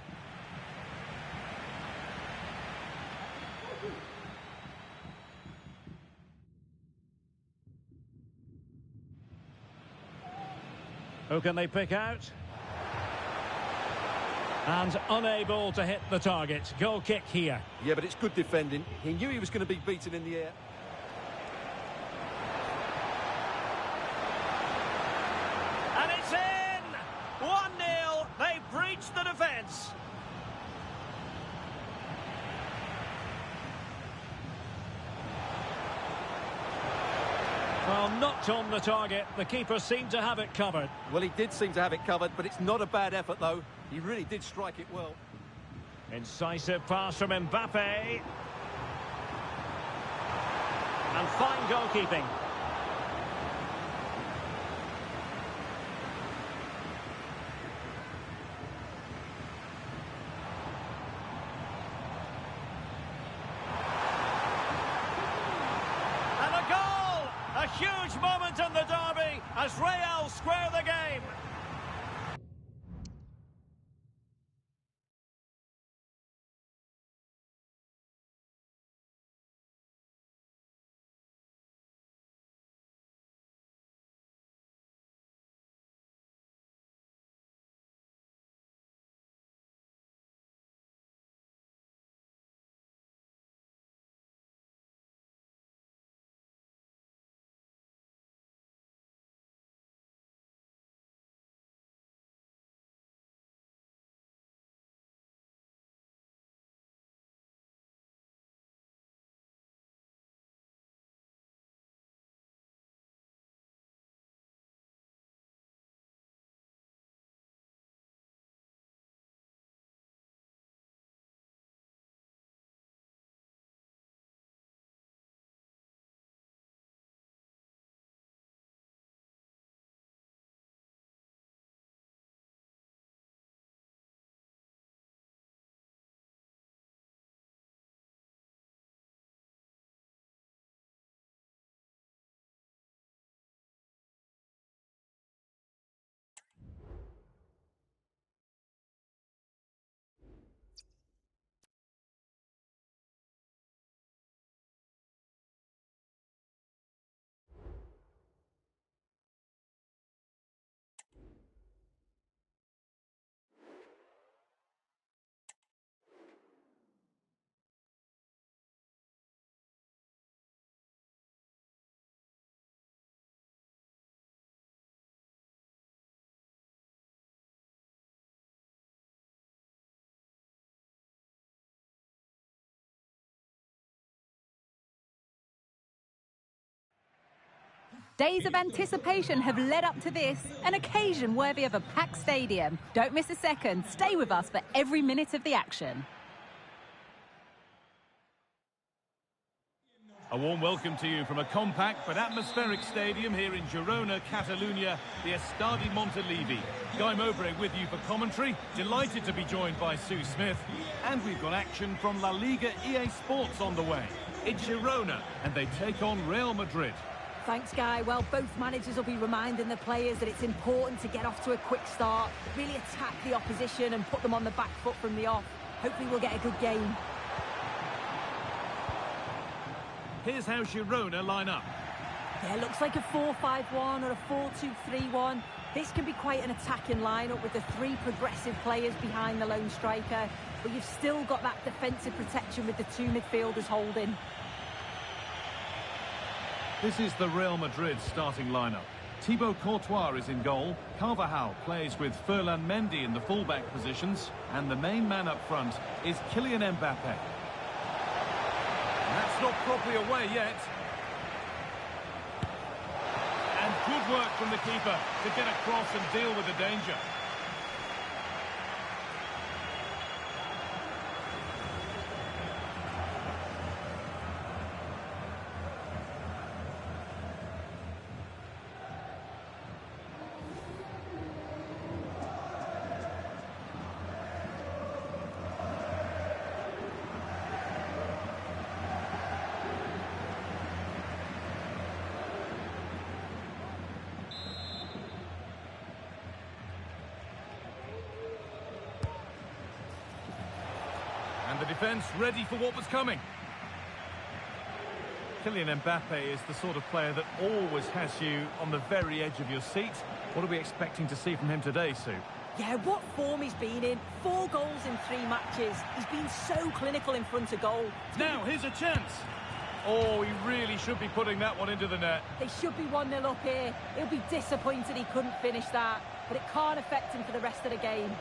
Who can they pick out? And unable to hit the target. Goal kick here. Yeah, but it's good defending. He knew he was going to be beaten in the air. And it's in! 1-0. They breached the defence. Well, knocked on the target. The keeper seemed to have it covered. Well, he did seem to have it covered, but it's not a bad effort, though. He really did strike it well. Incisive pass from Mbappe. And fine goalkeeping. moment in the derby as Real square the game. Days of anticipation have led up to this, an occasion worthy of a packed stadium. Don't miss a second. Stay with us for every minute of the action. A warm welcome to you from a compact but atmospheric stadium here in Girona, Catalonia, the Estadi Montilivi. Guy Mowbray with you for commentary. Delighted to be joined by Sue Smith. And we've got action from La Liga EA Sports on the way. It's Girona, and they take on Real Madrid. Thanks, Guy. Well, both managers will be reminding the players that it's important to get off to a quick start, really attack the opposition and put them on the back foot from the off. Hopefully we'll get a good game. Here's how Girona line up. Yeah, looks like a 4-5-1 or a 4-2-3-1. This can be quite an attacking lineup with the three progressive players behind the lone striker, but you've still got that defensive protection with the two midfielders holding. This is the Real Madrid starting lineup. Thibaut Courtois is in goal. Carvajal plays with Ferland Mendy in the fullback positions. And the main man up front is Kylian Mbappe. And that's not properly away yet. And good work from the keeper to get across and deal with the danger. And the defence ready for what was coming. Kylian Mbappe is the sort of player that always has you on the very edge of your seat. What are we expecting to see from him today, Sue? Yeah, what form he's been in. 4 goals in 3 matches. He's been so clinical in front of goal. Now, here's a chance. Oh, he really should be putting that one into the net. They should be 1-0 up here. He'll be disappointed he couldn't finish that, but it can't affect him for the rest of the game.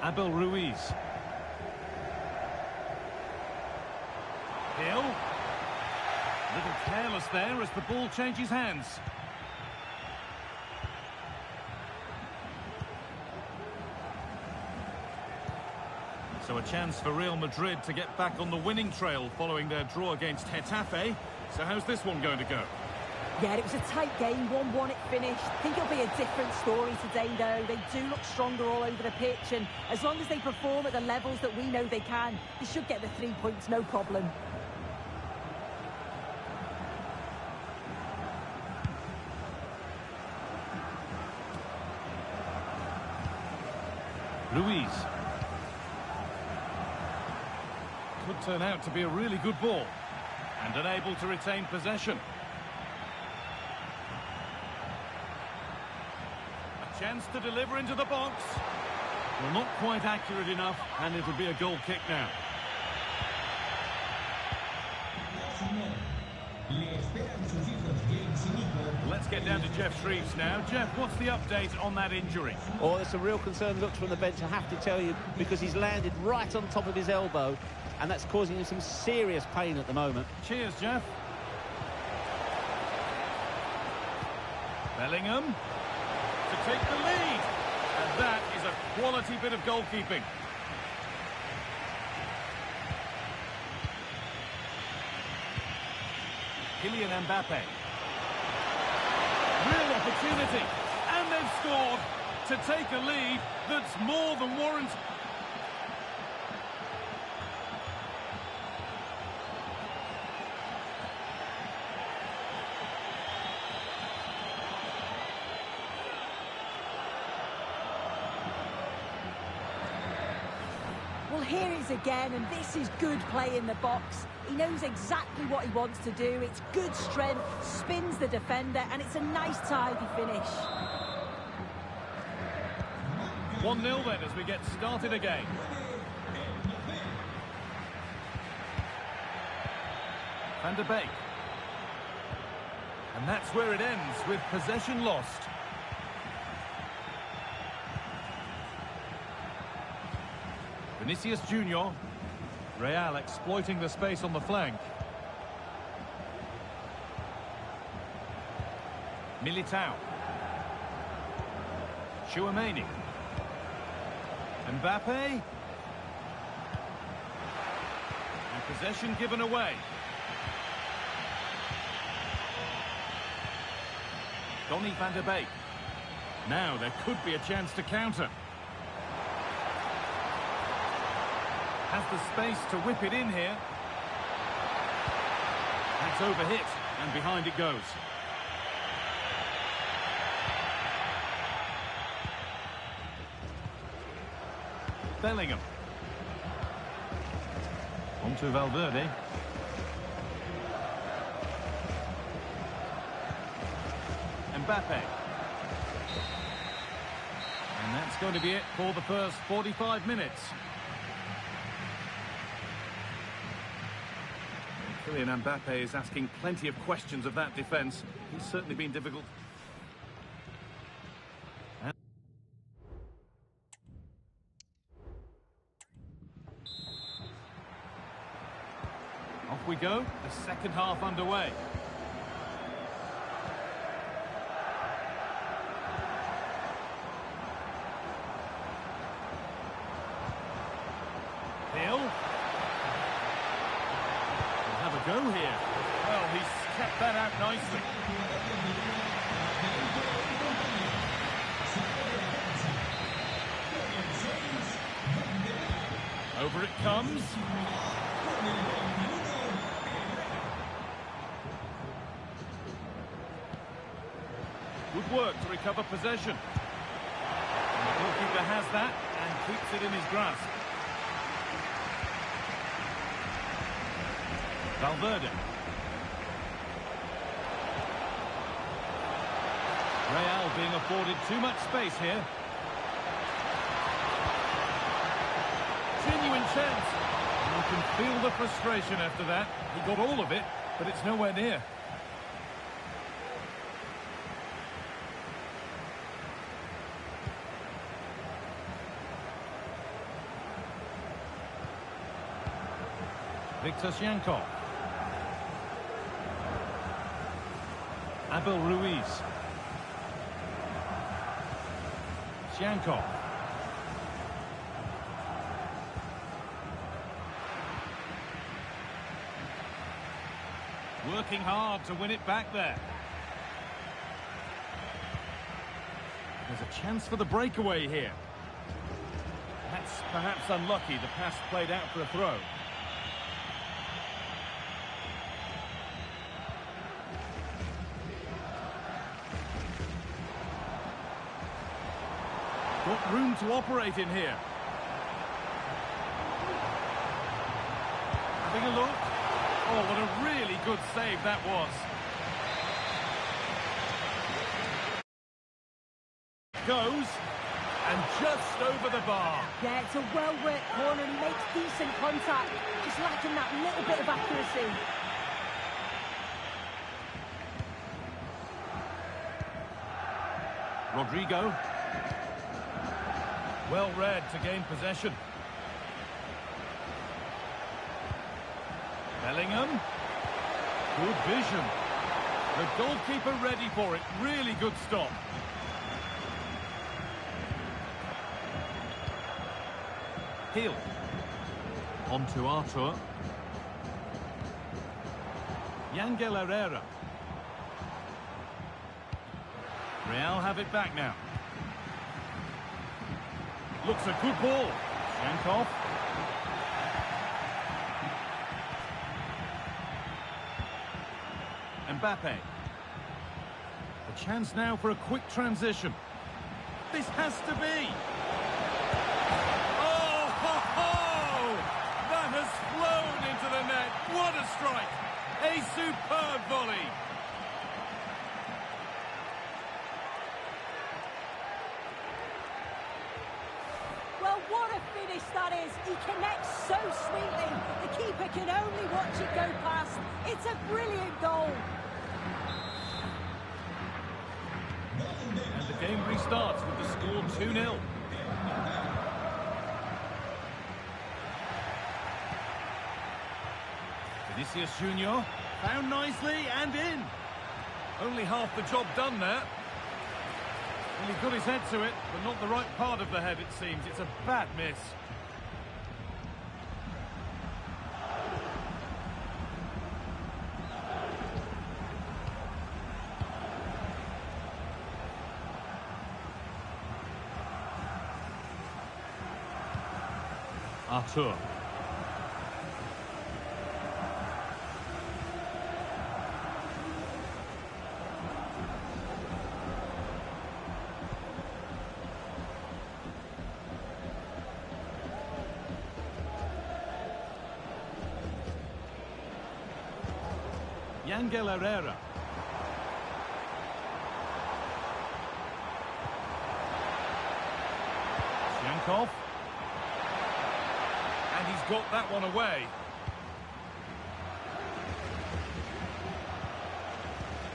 Abel Ruiz. Hill. A little careless there as the ball changes hands. So a chance for Real Madrid to get back on the winning trail following their draw against Getafe. So how's this one going to go? Yeah, it was a tight game, 1-1 it finished. I think it'll be a different story today, though. They do look stronger all over the pitch, and as long as they perform at the levels that we know they can, they should get the 3 points, no problem. Ruiz. Could turn out to be a really good ball. And unable to retain possession. A chance to deliver into the box. Well, not quite accurate enough, and it'll be a goal kick now. Let's get down to Jeff Shreves now. Jeff, what's the update on that injury? Oh, there's some real concern looks from the bench, I have to tell you, because he's landed right on top of his elbow, and that's causing him some serious pain at the moment. Cheers, Jeff. Bellingham to take the lead. And that is a quality bit of goalkeeping. Kylian Mbappe. Real opportunity, and they've scored to take a lead that's more than warranted. Well, here it is again, and this is good play in the box. He knows exactly what he wants to do. It's good strength, spins the defender, and it's a nice tidy finish. 1-0 then as we get started again. Van der Beek. And that's where it ends, with possession lost. Vinicius Junior. Real exploiting the space on the flank. Militao. Tchouaméni. Mbappe. And possession given away. Donny van der Beek. Now there could be a chance to counter. Has the space to whip it in here. That's overhit, and behind it goes. Bellingham. On to Valverde. Mbappe. And that's going to be it for the first 45 minutes. Kylian Mbappe is asking plenty of questions of that defence. He's certainly been difficult. Off we go, the second half underway. Hill. We'll have a go here. Well, he's kept that out nicely. Over it comes. Good work to recover possession. And the goalkeeper has that and keeps it in his grasp. Valverde. Real being afforded too much space here. Genuine chance. You can feel the frustration after that. He got all of it, but it's nowhere near. Victor Shankov. Abel Ruiz. Shankov. Working hard to win it back there. There's a chance for the breakaway here. That's perhaps unlucky. The pass played out for a throw. Got room to operate in here. Having a look. Oh, what a really good save that was. Goes, and just over the bar. Yeah, it's a well-worked corner and he makes decent contact, just lacking that little bit of accuracy. Rodrigo. Well read to gain possession. Bellingham. Good vision. The goalkeeper ready for it. Really good stop. Hill. On to Arthur. Yangel Herrera. Real have it back now. Looks a good ball. Shankov. Mbappe. A chance now for a quick transition. This has to be. Oh, ho, ho! That has flown into the net. What a strike. A superb volley. Well, what a finish that is. He connects so sweetly. The keeper can only watch it go past. It's a brilliant goal. And the game restarts with the score 2-0. Vinicius Junior found nicely and in. Only half the job done there. Well, he got his head to it, but not the right part of the head, it seems. It's a bad miss. Arthur. Yangel Herrera. Shankov. And he's got that one away.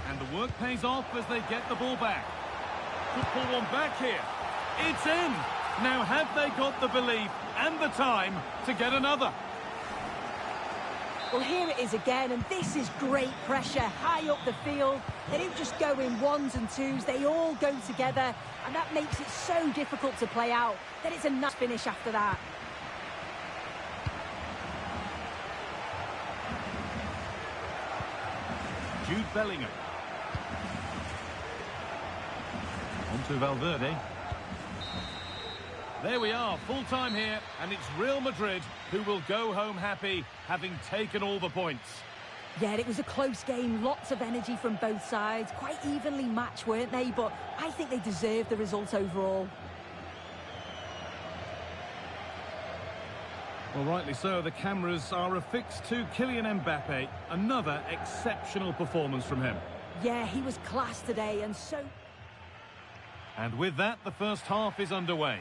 And the work pays off as they get the ball back. Could pull one back here. It's in! Now have they got the belief and the time to get another? Well, here it is again, and this is great pressure high up the field. They don't just go in ones and twos, they all go together, and that makes it so difficult to play out. Then it's a nice finish after that. Jude Bellingham. On to Valverde. There we are, full time here, and it's Real Madrid who will go home happy, having taken all the points. Yeah, it was a close game, lots of energy from both sides, quite evenly matched, weren't they? But I think they deserved the result overall. Well, rightly so, the cameras are affixed to Kylian Mbappe. Another exceptional performance from him. Yeah, he was class today, and so... And with that, the first half is underway.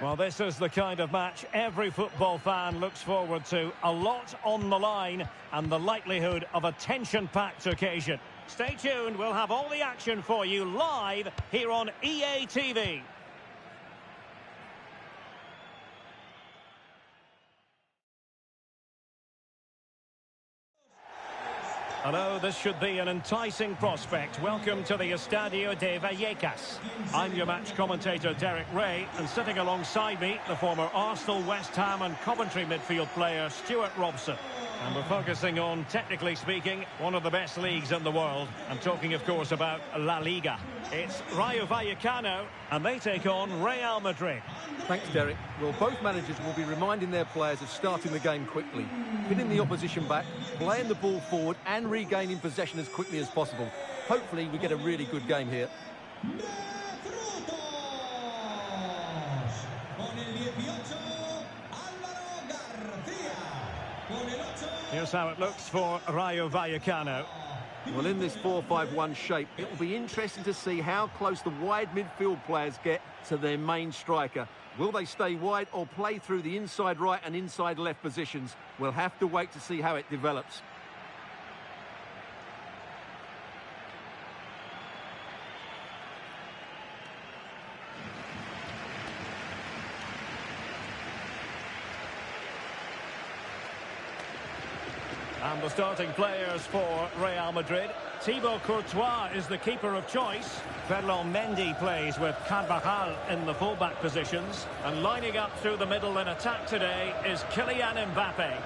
Well, this is the kind of match every football fan looks forward to. A lot on the line and the likelihood of a tension-packed occasion. Stay tuned, we'll have all the action for you live here on EA TV. Hello, this should be an enticing prospect. Welcome to the Estadio de Vallecas. I'm your match commentator, Derek Ray, and sitting alongside me, the former Arsenal, West Ham and Coventry midfield player, Stuart Robson. And we're focusing on, technically speaking, one of the best leagues in the world. I'm talking, of course, about La Liga. It's Rayo Vallecano, and they take on Real Madrid. Thanks, Derek. Well, both managers will be reminding their players of starting the game quickly, pinning the opposition back, playing the ball forward and regaining possession as quickly as possible. Hopefully, we get a really good game here. Here's how it looks for Rayo Vallecano. Well, in this 4-5-1 shape, it will be interesting to see how close the wide midfield players get to their main striker. Will they stay wide or play through the inside right and inside left positions? We'll have to wait to see how it develops. And the starting players for Real Madrid. Thibaut Courtois is the keeper of choice. Ferland Mendy plays with Carvajal in the fullback positions. And lining up through the middle in attack today is Kylian Mbappe.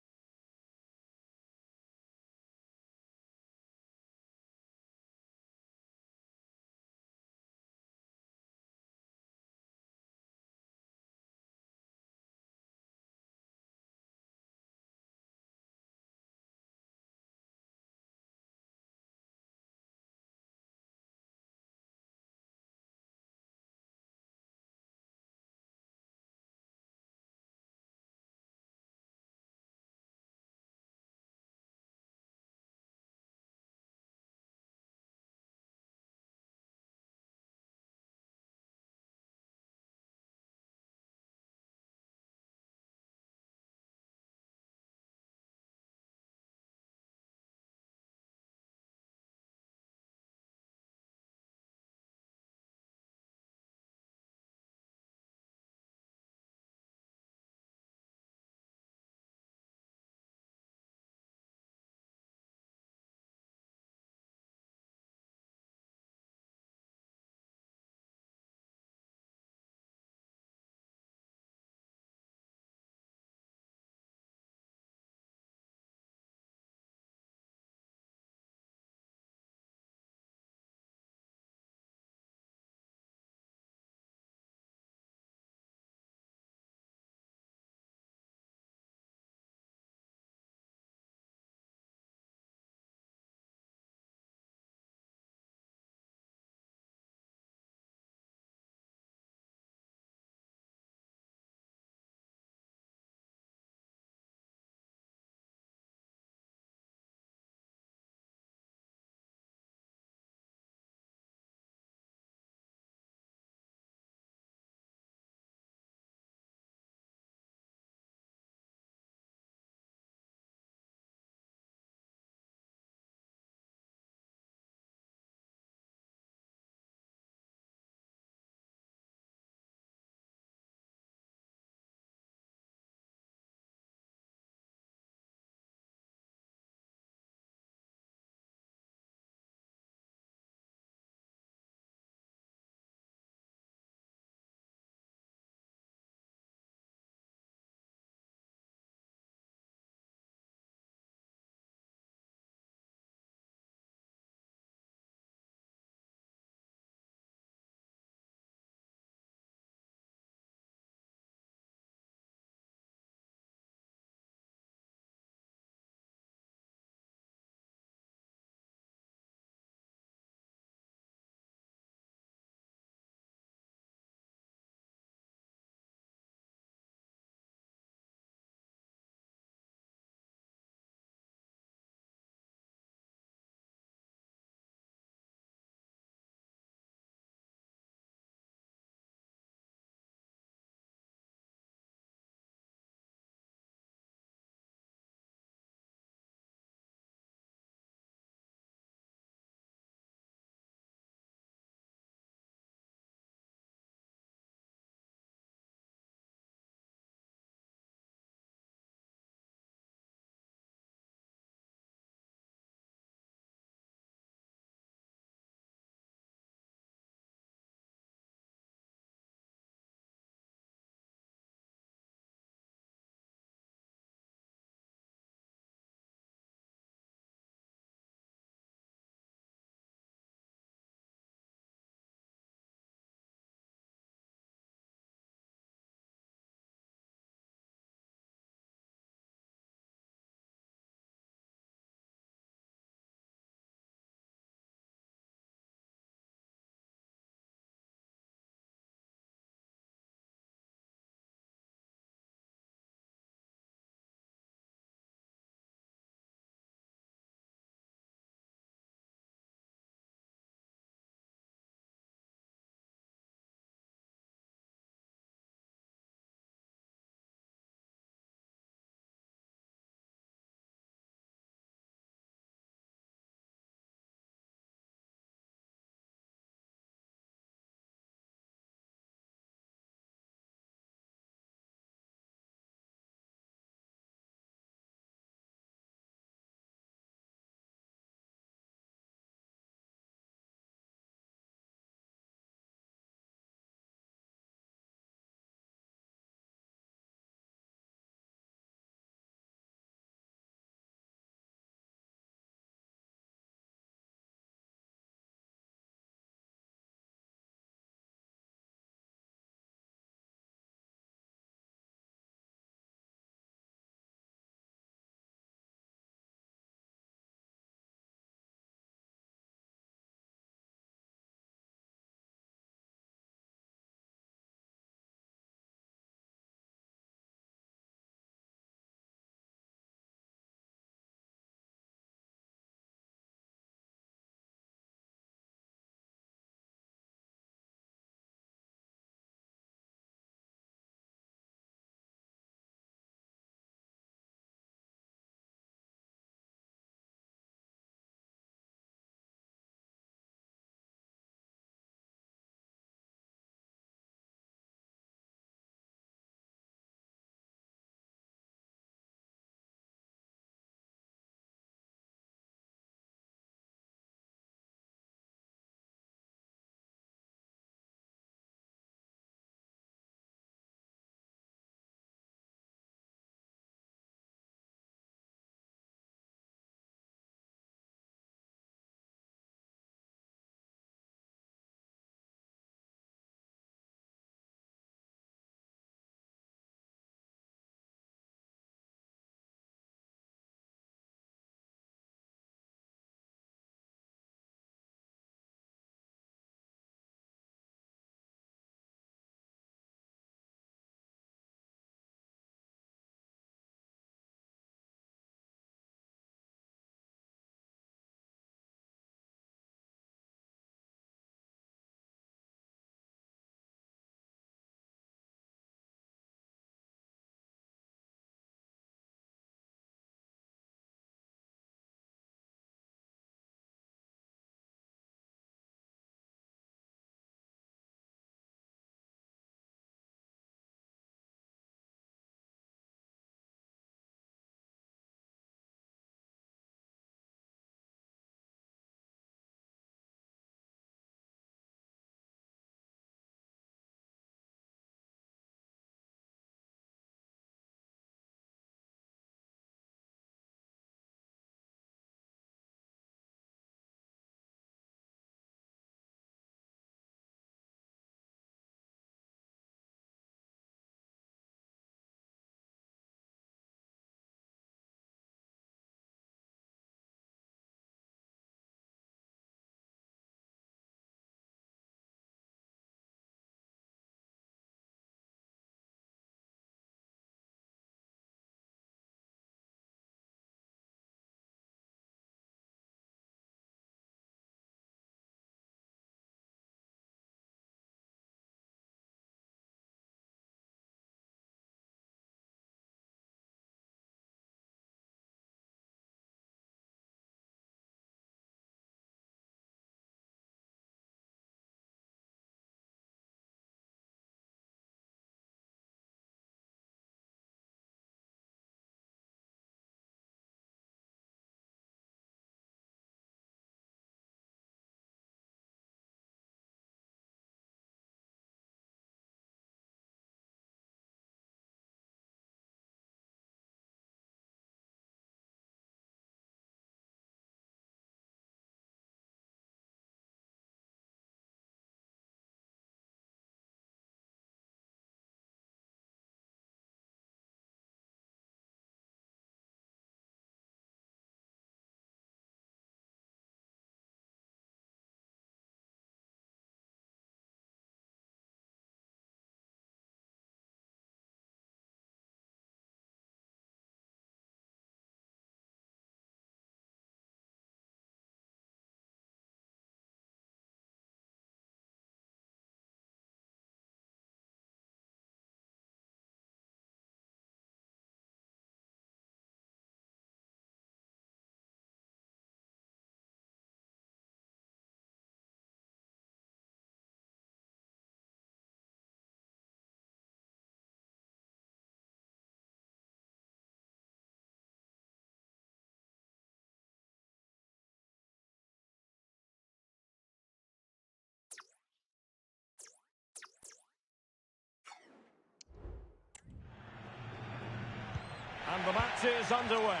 is underway.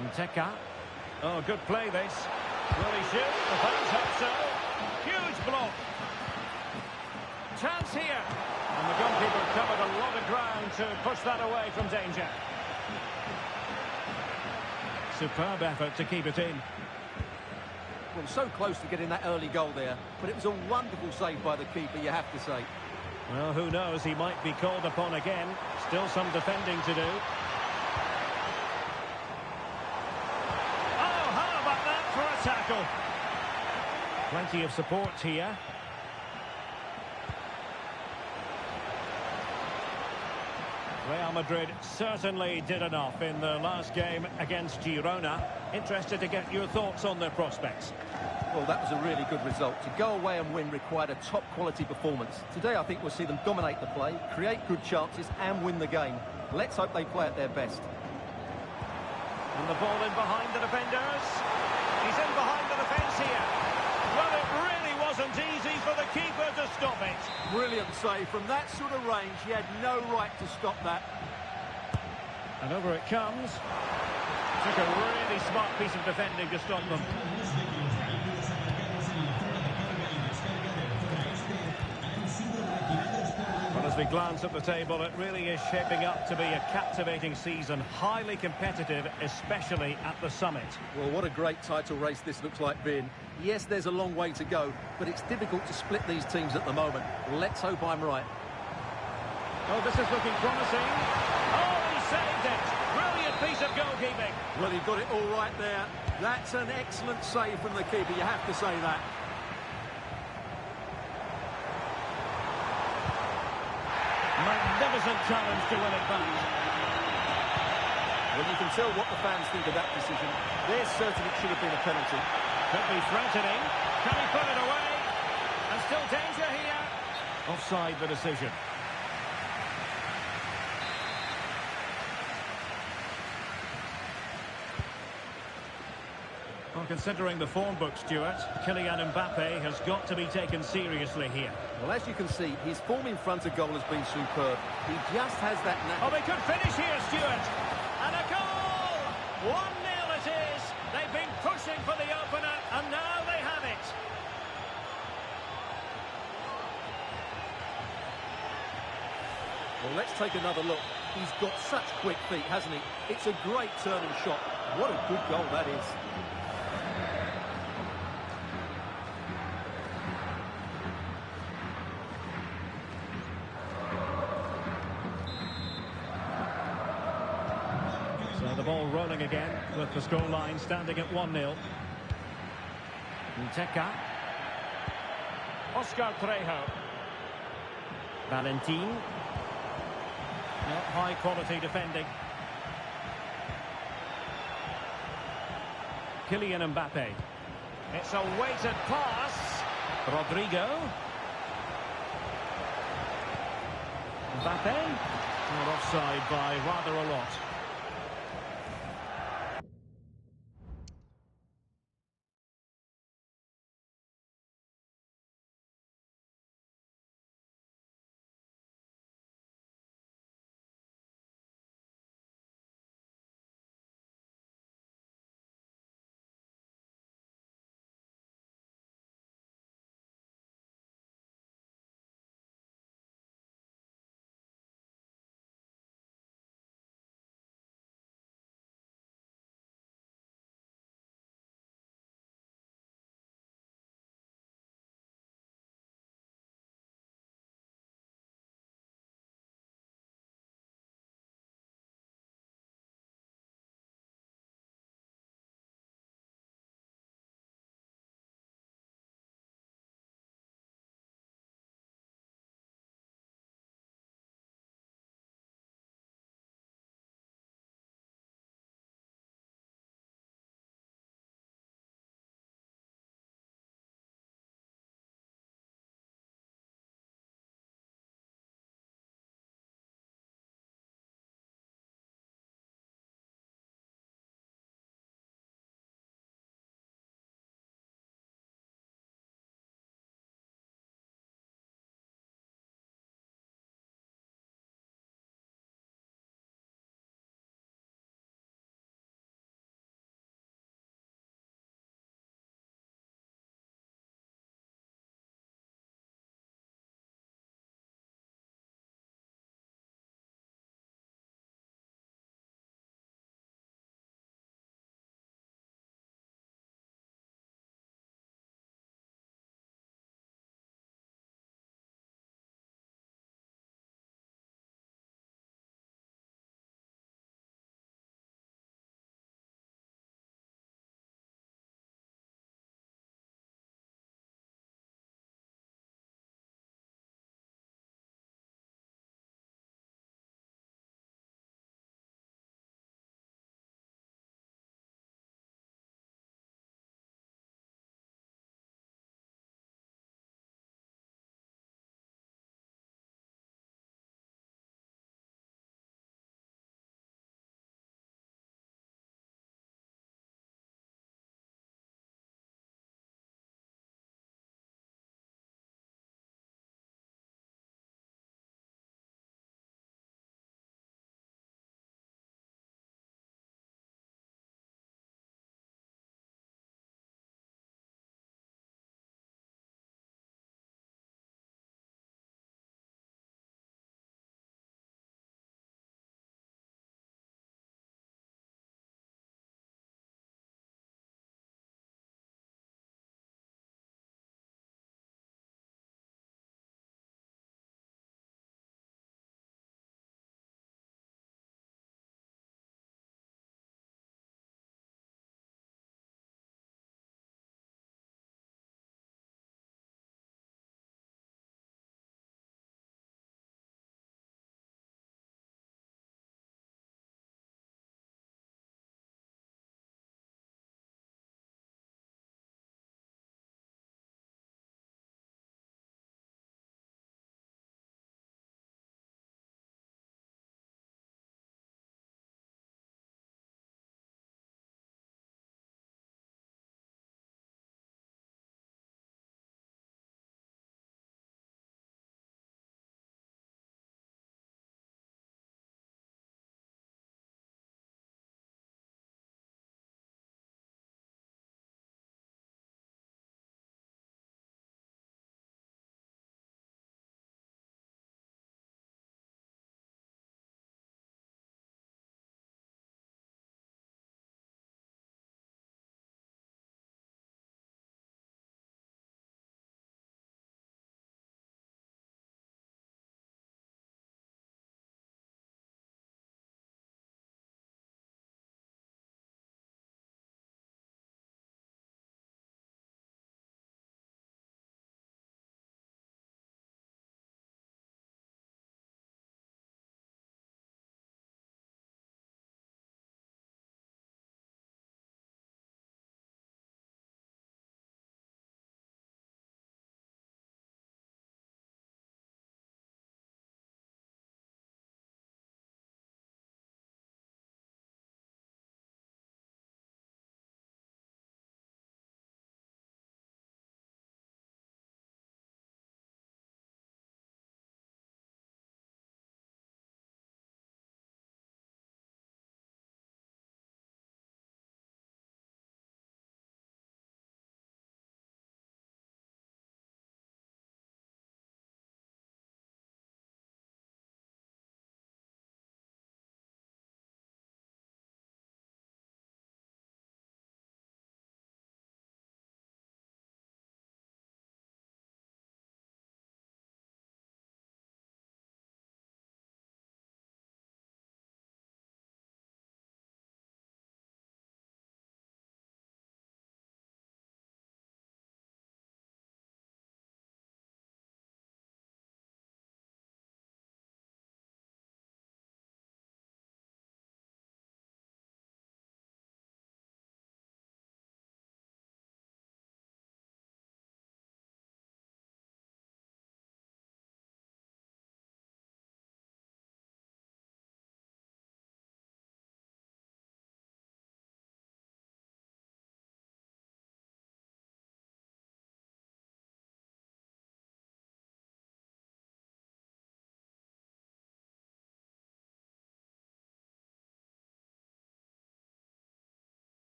Nteka. Oh, good play this. Will he shoot? The fans hope so. Huge block. Chance here. And the goalkeeper covered a lot of ground to push that away from danger. Superb effort to keep it in. Well, so close to getting that early goal there, but it was a wonderful save by the keeper, you have to say. Well, who knows? He might be called upon again. Still some defending to do. Oh, how about that for a tackle? Plenty of support here. Real Madrid certainly did enough in the last game against Girona. Interested to get your thoughts on their prospects. Well, that was a really good result. To go away and win required a top-quality performance. Today, I think we'll see them dominate the play, create good chances and win the game. Let's hope they play at their best. And the ball in behind the defenders. He's in behind the defence here. Well, it really wasn't easy for the keeper to stop it. Brilliant save. From that sort of range, he had no right to stop that. And over it comes. Took a really smart piece of defending to stop them. Well, as we glance at the table, it really is shaping up to be a captivating season. Highly competitive, especially at the summit. Well, what a great title race this looks like being. Yes, there's a long way to go, but it's difficult to split these teams at the moment. Let's hope I'm right. Oh, this is looking promising. Oh, he saved it. Brilliant piece of goalkeeping. Well, he got it all right there. That's an excellent save from the keeper, you have to say that. Magnificent challenge to win it back. Well, you can tell what the fans think of that decision. They're certain it should have been a penalty. Could be threatening. Can he put it away? And still danger here. Offside the decision. Well, considering the form book, Stuart, Kylian Mbappe has got to be taken seriously here. Well, as you can see, his form in front of goal has been superb. He just has that knack. Oh, they could finish here, Stuart. And a goal! 1-0 it is. They've been pushing for the opener, and now they have it. Well, let's take another look. He's got such quick feet, hasn't he? It's a great turning shot. What a good goal that is. So the ball rolling again with the scoreline standing at 1-0. Nteka. Oscar Trejo. Valentin. Not high quality defending. Kylian Mbappe. It's a weighted pass. Rodrigo. Mbappe. Not offside by rather a lot.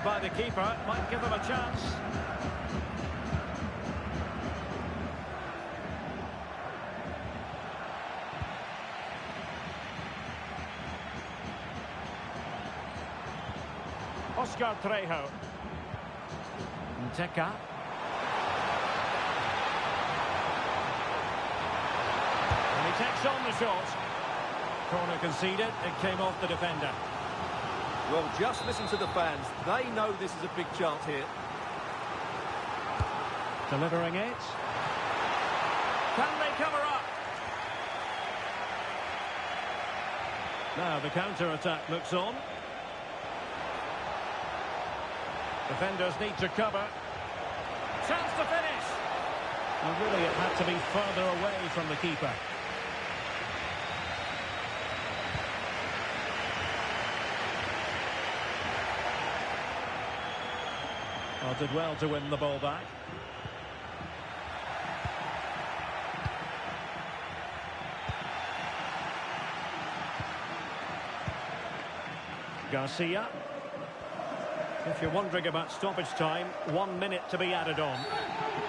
by the keeper. Might give him a chance. Oscar Trejo. Nteka. And he takes on the shot. Corner conceded. It came off the defender. Well, just listen to the fans. They know this is a big chance here. Delivering it. Can they cover up? Now the counter-attack looks on. Defenders need to cover. Chance to finish. Well, really, it had to be further away from the keeper. Well, did well to win the ball back. Garcia. If you're wondering about stoppage time, 1 minute to be added on.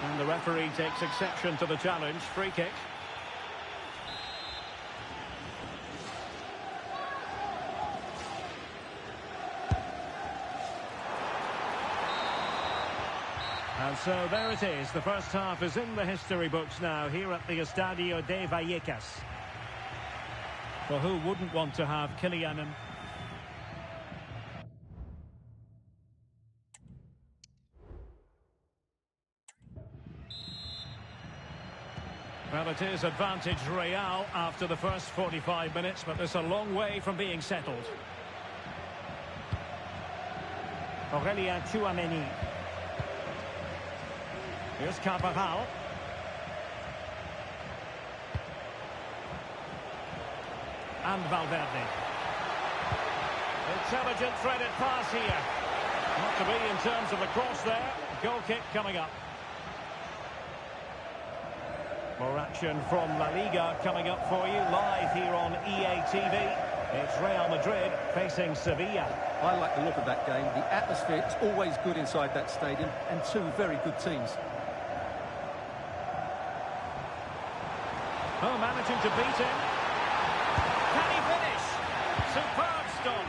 And the referee takes exception to the challenge. Free kick. And so there it is. The first half is in the history books now here at the Estadio de Vallecas. Well, who wouldn't want to have Kylian? Well, it is advantage Real after the first 45 minutes, but there's a long way from being settled. Aurélien Tchouaméni. Here's Carvajal. And Valverde. Intelligent threaded pass here. Not to be in terms of the cross there. Goal kick coming up. More action from La Liga coming up for you live here on EA TV. It's Real Madrid facing Sevilla. I like the look of that game. The atmosphere is always good inside that stadium, and two very good teams. Oh, managing to beat him. Can he finish? Superb stop.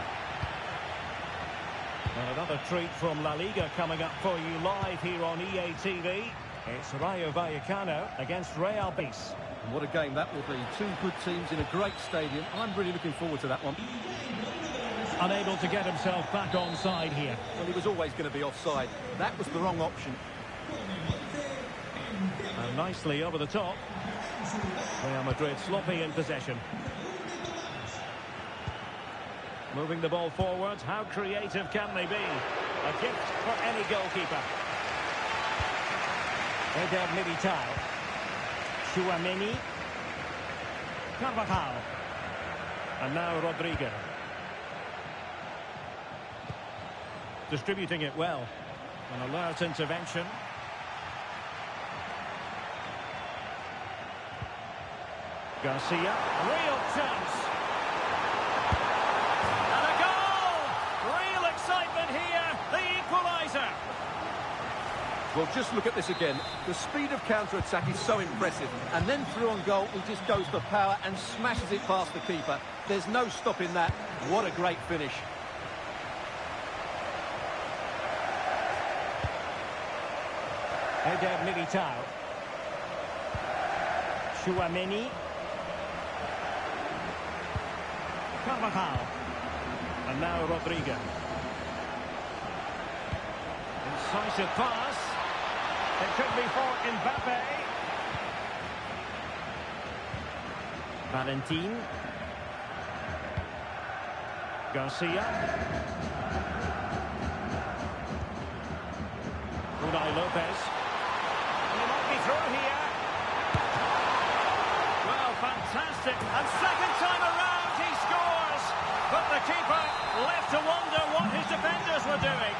And another treat from La Liga coming up for you live here on EA TV. It's Rayo Vallecano against Real Betis. And what a game that will be. Two good teams in a great stadium. I'm really looking forward to that one. Unable to get himself back on side here. Well, he was always going to be offside. That was the wrong option. And nicely over the top. Real Madrid sloppy in possession. Moving the ball forward. How creative can they be? A gift for any goalkeeper. Eder Militao. Tchouaméni. Carvajal. And now Rodrigo. Distributing it well. An alert intervention. Garcia. Real chance. And a goal! Real excitement here. The equaliser. Well, just look at this again. The speed of counter-attack is so impressive. And then through on goal, he just goes for power and smashes it past the keeper. There's no stopping that. What a great finish. Eder Militao. Tchouaméni. Carvajal. And now Rodrigo. Incisive pass. It could be for Mbappe. Valentin. Garcia. Unai Lopez. And he might be through here. Well, fantastic. And second time around, he scores. But the keeper left to wonder what his defenders were doing.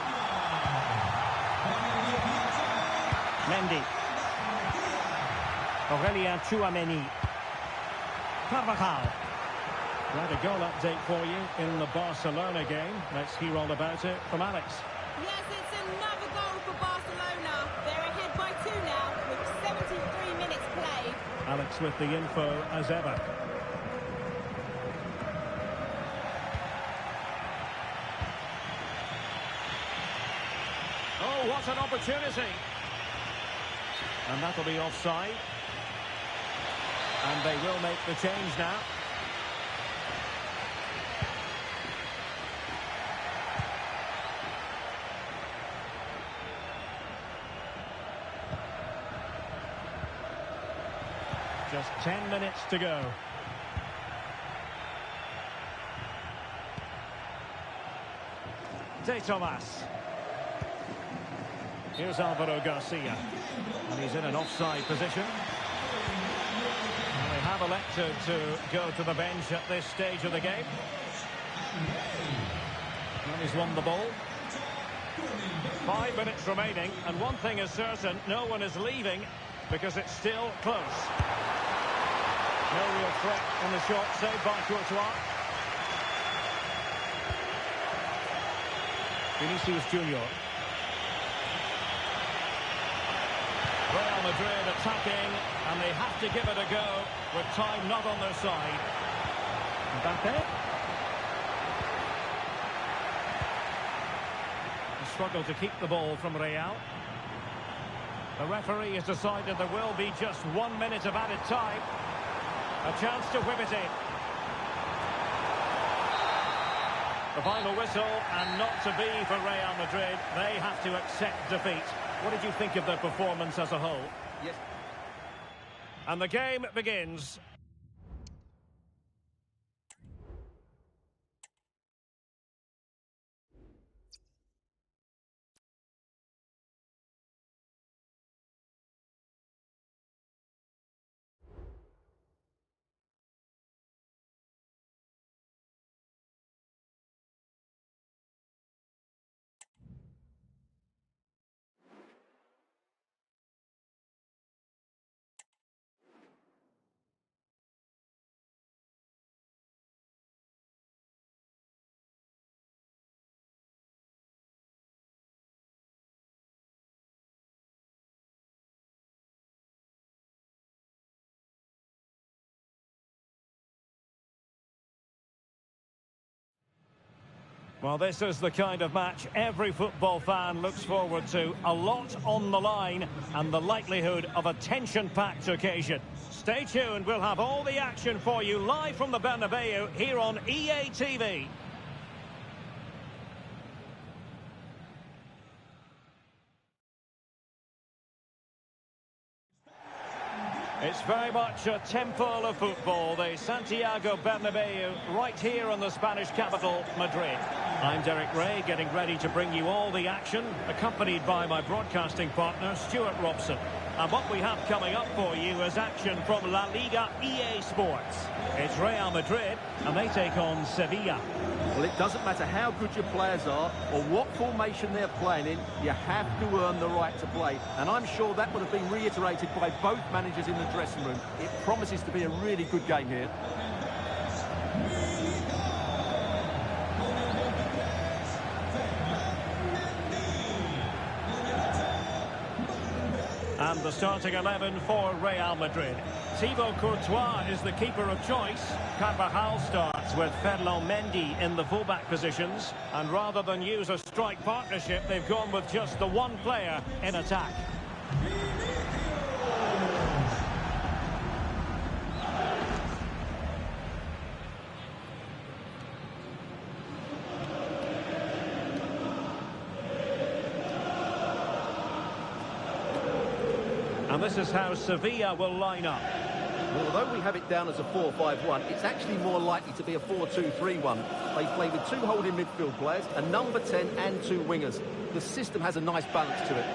Mendy. Aurélien Tchouaméni. Carvajal. Right, a goal update for you in the Barcelona game. Let's hear all about it from Alex. Yes, it's another goal for Barcelona. They're ahead by 2 now, with 73 minutes played. Alex with the info as ever. Oh, what an opportunity. And that'll be offside. And they will make the change now. Just 10 minutes to go. De Tomas. Here's Alvaro Garcia. And he's in an offside position. And they have elected to go to the bench at this stage of the game. And he's won the ball. 5 minutes remaining, and one thing is certain, no one is leaving because it's still close. No real threat on the shot, saved by Courtois. Vinicius Junior. Real Madrid attacking, and they have to give it a go with time not on their side. Mbappe. Struggle to keep the ball from Real. The referee has decided there will be just 1 minute of added time. A chance to whip it in. The final whistle, and not to be for Real Madrid. They have to accept defeat. What did you think of their performance as a whole? Yes. And the game begins. Well, this is the kind of match every football fan looks forward to. A lot on the line and the likelihood of a tension-packed occasion. Stay tuned, we'll have all the action for you live from the Bernabeu here on EA TV. It's very much a temple of football, the Santiago Bernabeu, right here in the Spanish capital, Madrid. I'm Derek Ray, getting ready to bring you all the action, accompanied by my broadcasting partner, Stuart Robson. And what we have coming up for you is action from La Liga EA Sports. It's Real Madrid, and they take on Sevilla. Well, it doesn't matter how good your players are or what formation they're playing in, you have to earn the right to play. And I'm sure that would have been reiterated by both managers in the dressing room. It promises to be a really good game here. And the starting 11 for Real Madrid. Thibaut Courtois is the keeper of choice. Carvajal starts with Ferland Mendy in the fullback positions. And rather than use a strike partnership, they've gone with just the one player in attack. And this is how Sevilla will line up. Well, although we have it down as a 4-5-1, it's actually more likely to be a 4-2-3-1. They play with two holding midfield players, a number 10 and two wingers. The system has a nice balance to it.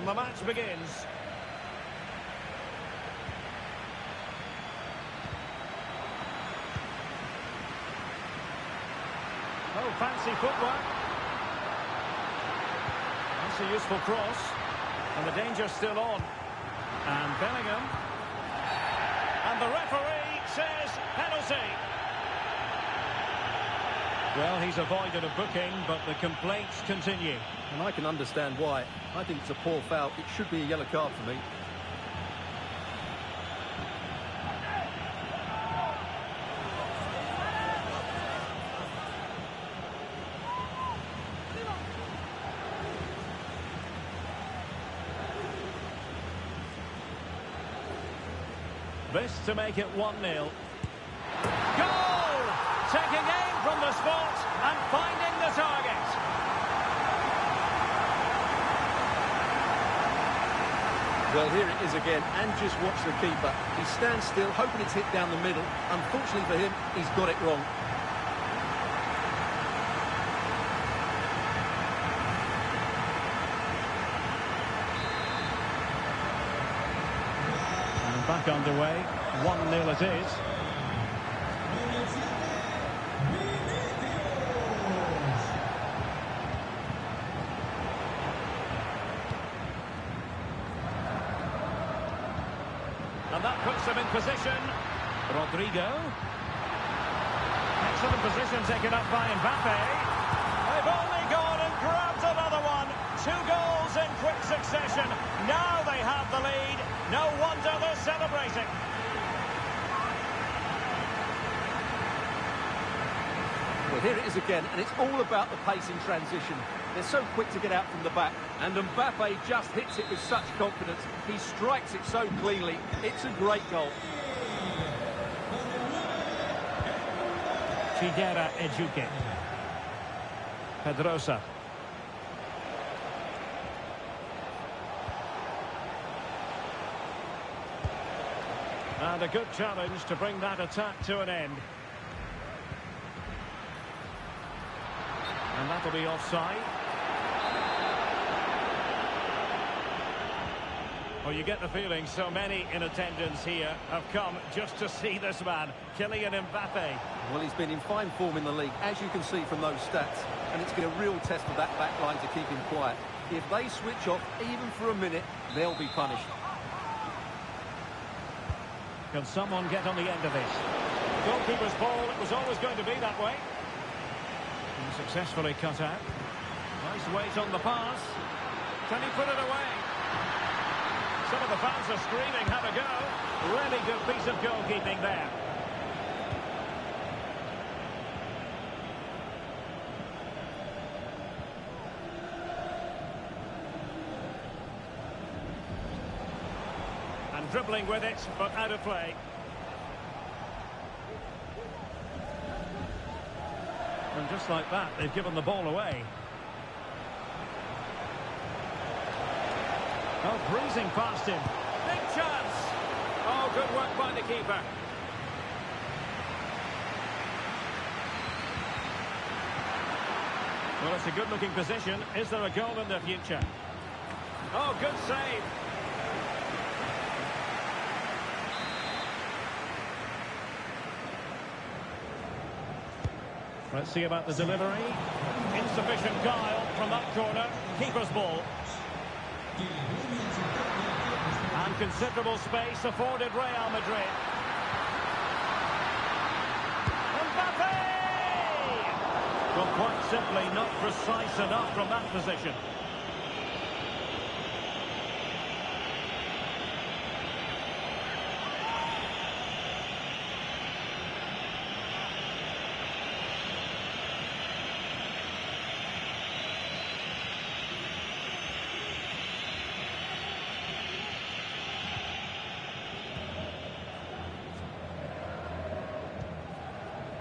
And the match begins. Oh, fancy footwork. That's a useful cross. And the danger's still on. And Bellingham. And the referee says penalty. Well, he's avoided a booking, but the complaints continue. And I can understand why. I think it's a poor foul. It should be a yellow card for me. This to make it 1-0. Goal! Taking aim from the spot and finding the target. Well, here it is again, and just watch the keeper. He stands still, hoping it's hit down the middle. Unfortunately for him, he's got it wrong. Back underway, 1-0 it is. And that puts them in position. Rodrigo. Excellent position taken up by Mbappe. They've only gone and grabbed another one. 2 goals in quick succession. Now they have the lead. No wonder they're celebrating. Well, here it is again, and it's all about the pace in transition. They're so quick to get out from the back, and Mbappe just hits it with such confidence. He strikes it so cleanly. It's a great goal. Chidera Ejuke. Pedrosa. And a good challenge to bring that attack to an end. And that'll be offside. Well, you get the feeling so many in attendance here have come just to see this man, Kylian Mbappe. Well, he's been in fine form in the league, as you can see from those stats. And it's been a real test for that back line to keep him quiet. If they switch off even for a minute, they'll be punished. Can someone get on the end of this? Goalkeeper's ball, it was always going to be that way. And successfully cut out. Nice weight on the pass. Can he put it away? Some of the fans are screaming, have a go. Really good piece of goalkeeping there. And dribbling with it, but out of play. And just like that, they've given the ball away. Oh, breezing past him. Big chance. Oh, good work by the keeper. Well, it's a good-looking position. Is there a goal in the future? Oh, good save. Let's see about the delivery. Insufficient guile from that corner. Keeper's ball. And considerable space afforded Real Madrid. Mbappe! Well, quite simply not precise enough from that position.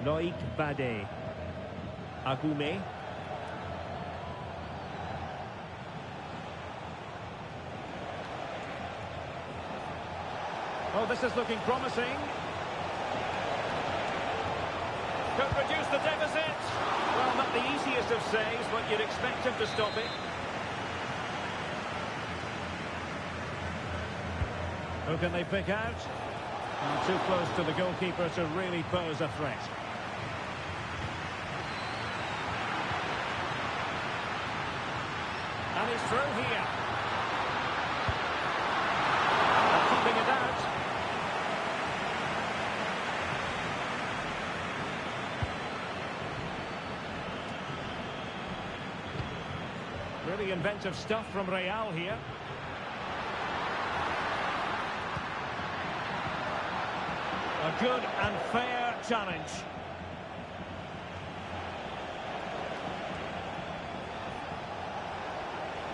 Loïc Bade. Agoumé. Oh, this is looking promising. Could reduce the deficit. Well, not the easiest of saves, but you'd expect him to stop it. Who can they pick out? Too close to the goalkeeper to really pose a threat. And he's through here. Keeping it out. Really inventive stuff from Real here. A good and fair challenge.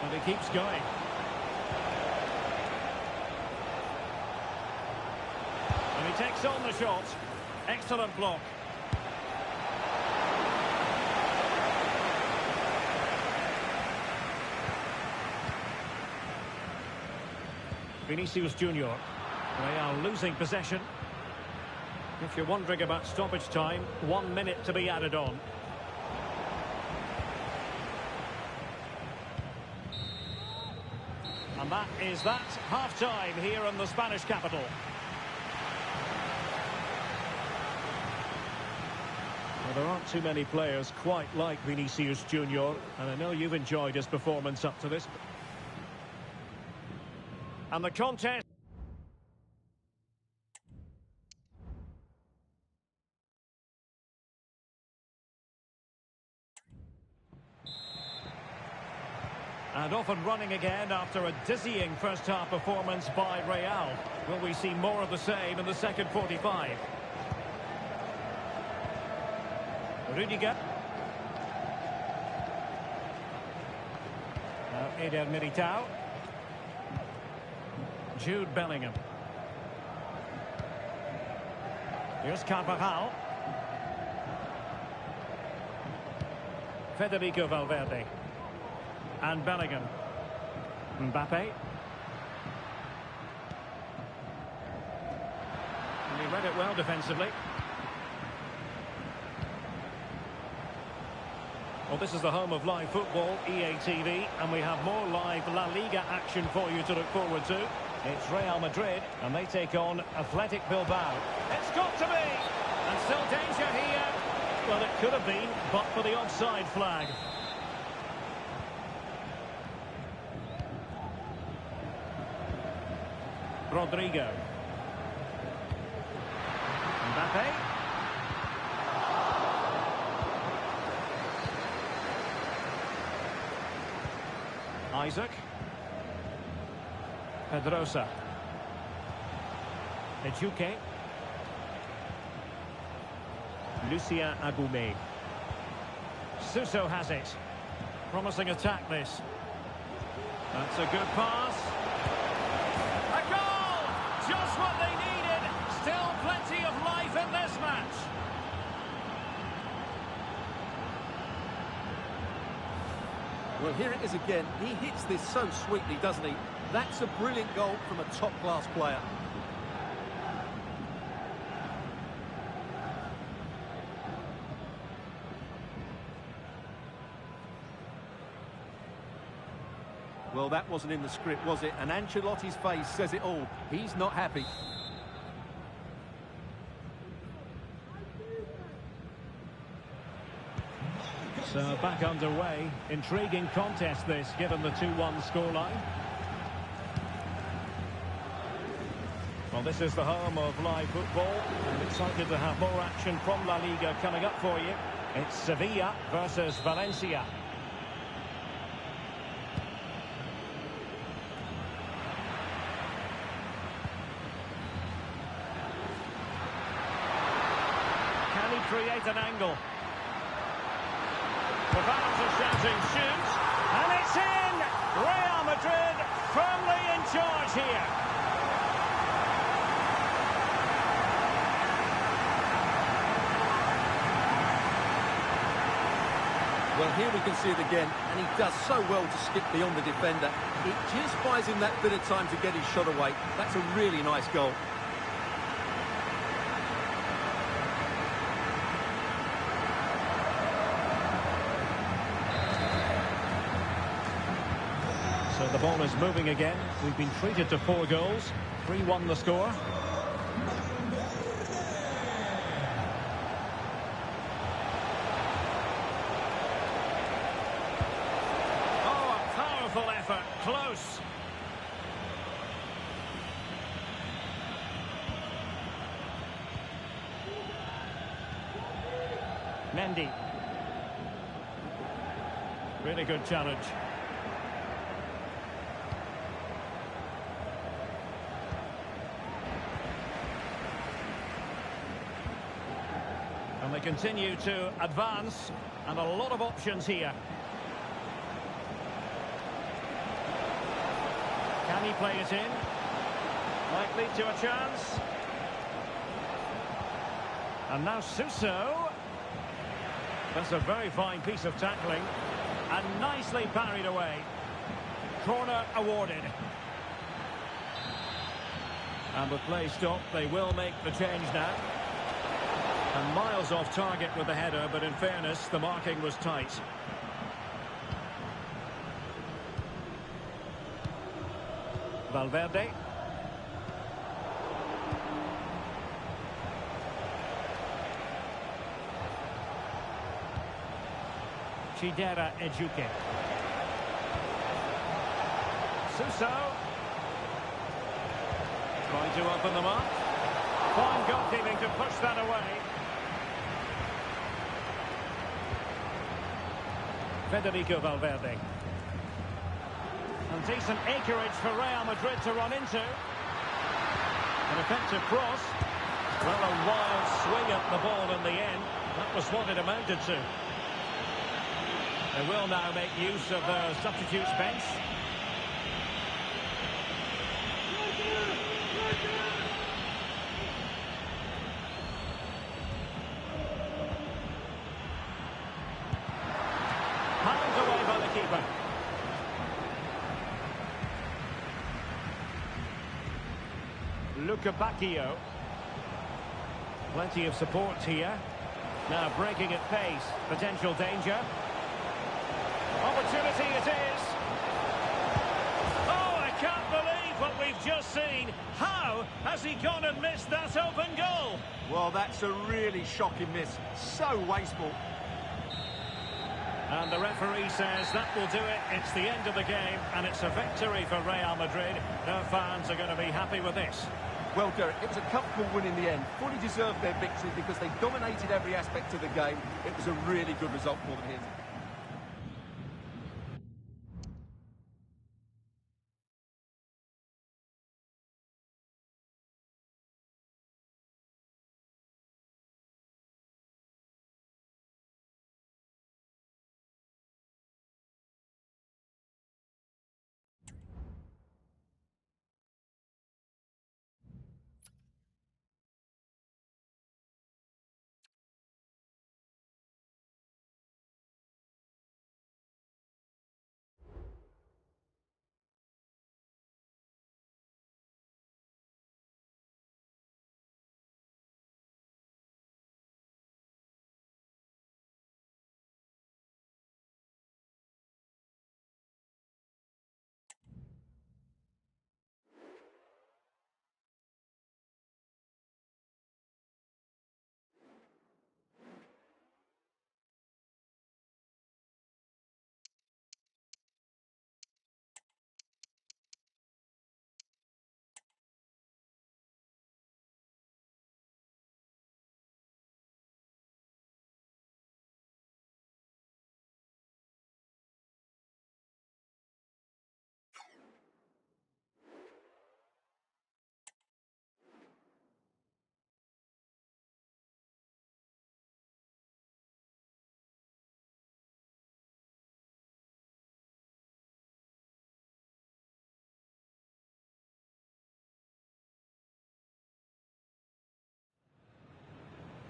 And he keeps going. And he takes on the shot. Excellent block. Vinicius Junior. They are losing possession. If you're wondering about stoppage time, 1 minute to be added on. And that is that. Half-time here in the Spanish capital. Well, there aren't too many players quite like Vinicius Junior, and I know you've enjoyed his performance up to this. And the contest. And off and running again after a dizzying first-half performance by Real. Will we see more of the same in the second 45? Rudiger. Now Eder Militao. Jude Bellingham. Here's Carvajal. Federico Valverde. And Bellingham. Mbappe. And he read it well defensively. Well, this is the home of live football, EA TV, and we have more live La Liga action for you to look forward to. It's Real Madrid, and they take on Athletic Bilbao. It's got to be! And still danger here. Well, it could have been, but for the offside flag. Rodrigo. Mbappe. Isaac. Pedrosa. Ejuke. Lucien Agoumé. Suso has it. Promising attack this. That's a good pass. A goal! Just what they needed. Still plenty of life in this match. Well, here it is again. He hits this so sweetly, doesn't he? That's a brilliant goal from a top-class player. Well, that wasn't in the script, was it? And Ancelotti's face says it all. He's not happy. So back underway. Intriguing contest this, given the 2-1 scoreline. Well, this is the home of live football. I'm excited to have more action from La Liga coming up for you. It's Sevilla versus Valencia. Can he create an angle? The fans are shouting, shoot, and it's in! Real Madrid firmly in charge here. Well, here we can see it again, and he does so well to skip beyond the defender. It just buys him that bit of time to get his shot away. That's a really nice goal. So the ball is moving again. We've been treated to 4 goals. 3-1 the score. Oh, a powerful effort. Close. Mendy. Really good challenge. And they continue to advance, and a lot of options here. Can he play it in? Might lead to a chance. And now Suso. That's a very fine piece of tackling. And nicely parried away. Corner awarded. And with play stopped, they will make the change now. And miles off target with the header, but in fairness, the marking was tight. Valverde. Chidera Ejuke. Suso. Trying to open them up. Fine goalkeeping to push that away. Federico Valverde. And decent acreage for Real Madrid to run into. An effective cross. Well, a wild swing at the ball in the end. That was what it amounted to. They will now make use of their substitutes bench. Pounded away by the keeper. Luca Bacchio. Plenty of support here. Now breaking at pace. Potential danger. Opportunity it is. Oh, I can't believe what we've just seen. How has he gone and missed that open goal? Well, that's a really shocking miss. So wasteful. And the referee says that will do it. It's the end of the game, and it's a victory for Real Madrid. Their fans are going to be happy with this. Well, Derek, it was a comfortable win in the end. Fully deserved their victory because they dominated every aspect of the game. It was a really good result for them here.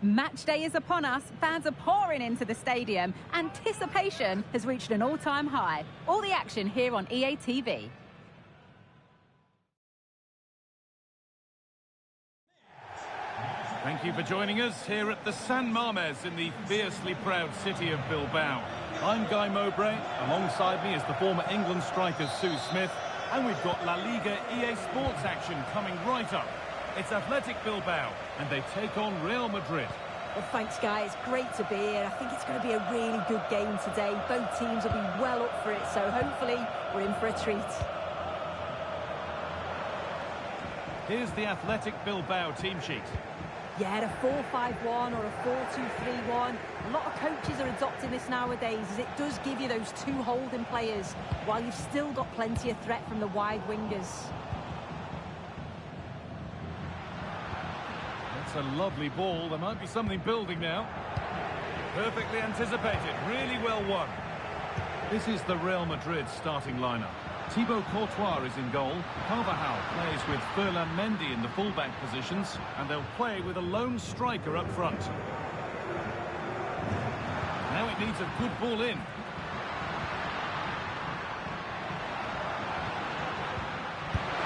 Match day is upon us. Fans are pouring into the stadium. Anticipation has reached an all-time high. All the action here on EA TV. Thank you for joining us here at the San Mamés in the fiercely proud city of Bilbao. I'm Guy Mowbray. Alongside me is the former England striker Sue Smith. And we've got La Liga EA Sports action coming right up. It's Athletic Bilbao, and they take on Real Madrid. Well, thanks, guys. Great to be here. I think it's going to be a really good game today. Both teams will be well up for it, so hopefully we're in for a treat. Here's the Athletic Bilbao team sheet. Yeah, a 4-5-1 or a 4-2-3-1. A lot of coaches are adopting this nowadays, as it does give you those two holding players, while you've still got plenty of threat from the wide wingers. That's a lovely ball. There might be something building now. Perfectly anticipated. Really well won. This is the Real Madrid starting lineup. Thibaut Courtois is in goal. Carvajal plays with Ferland Mendy in the fullback positions, and they'll play with a lone striker up front. Now it needs a good ball in.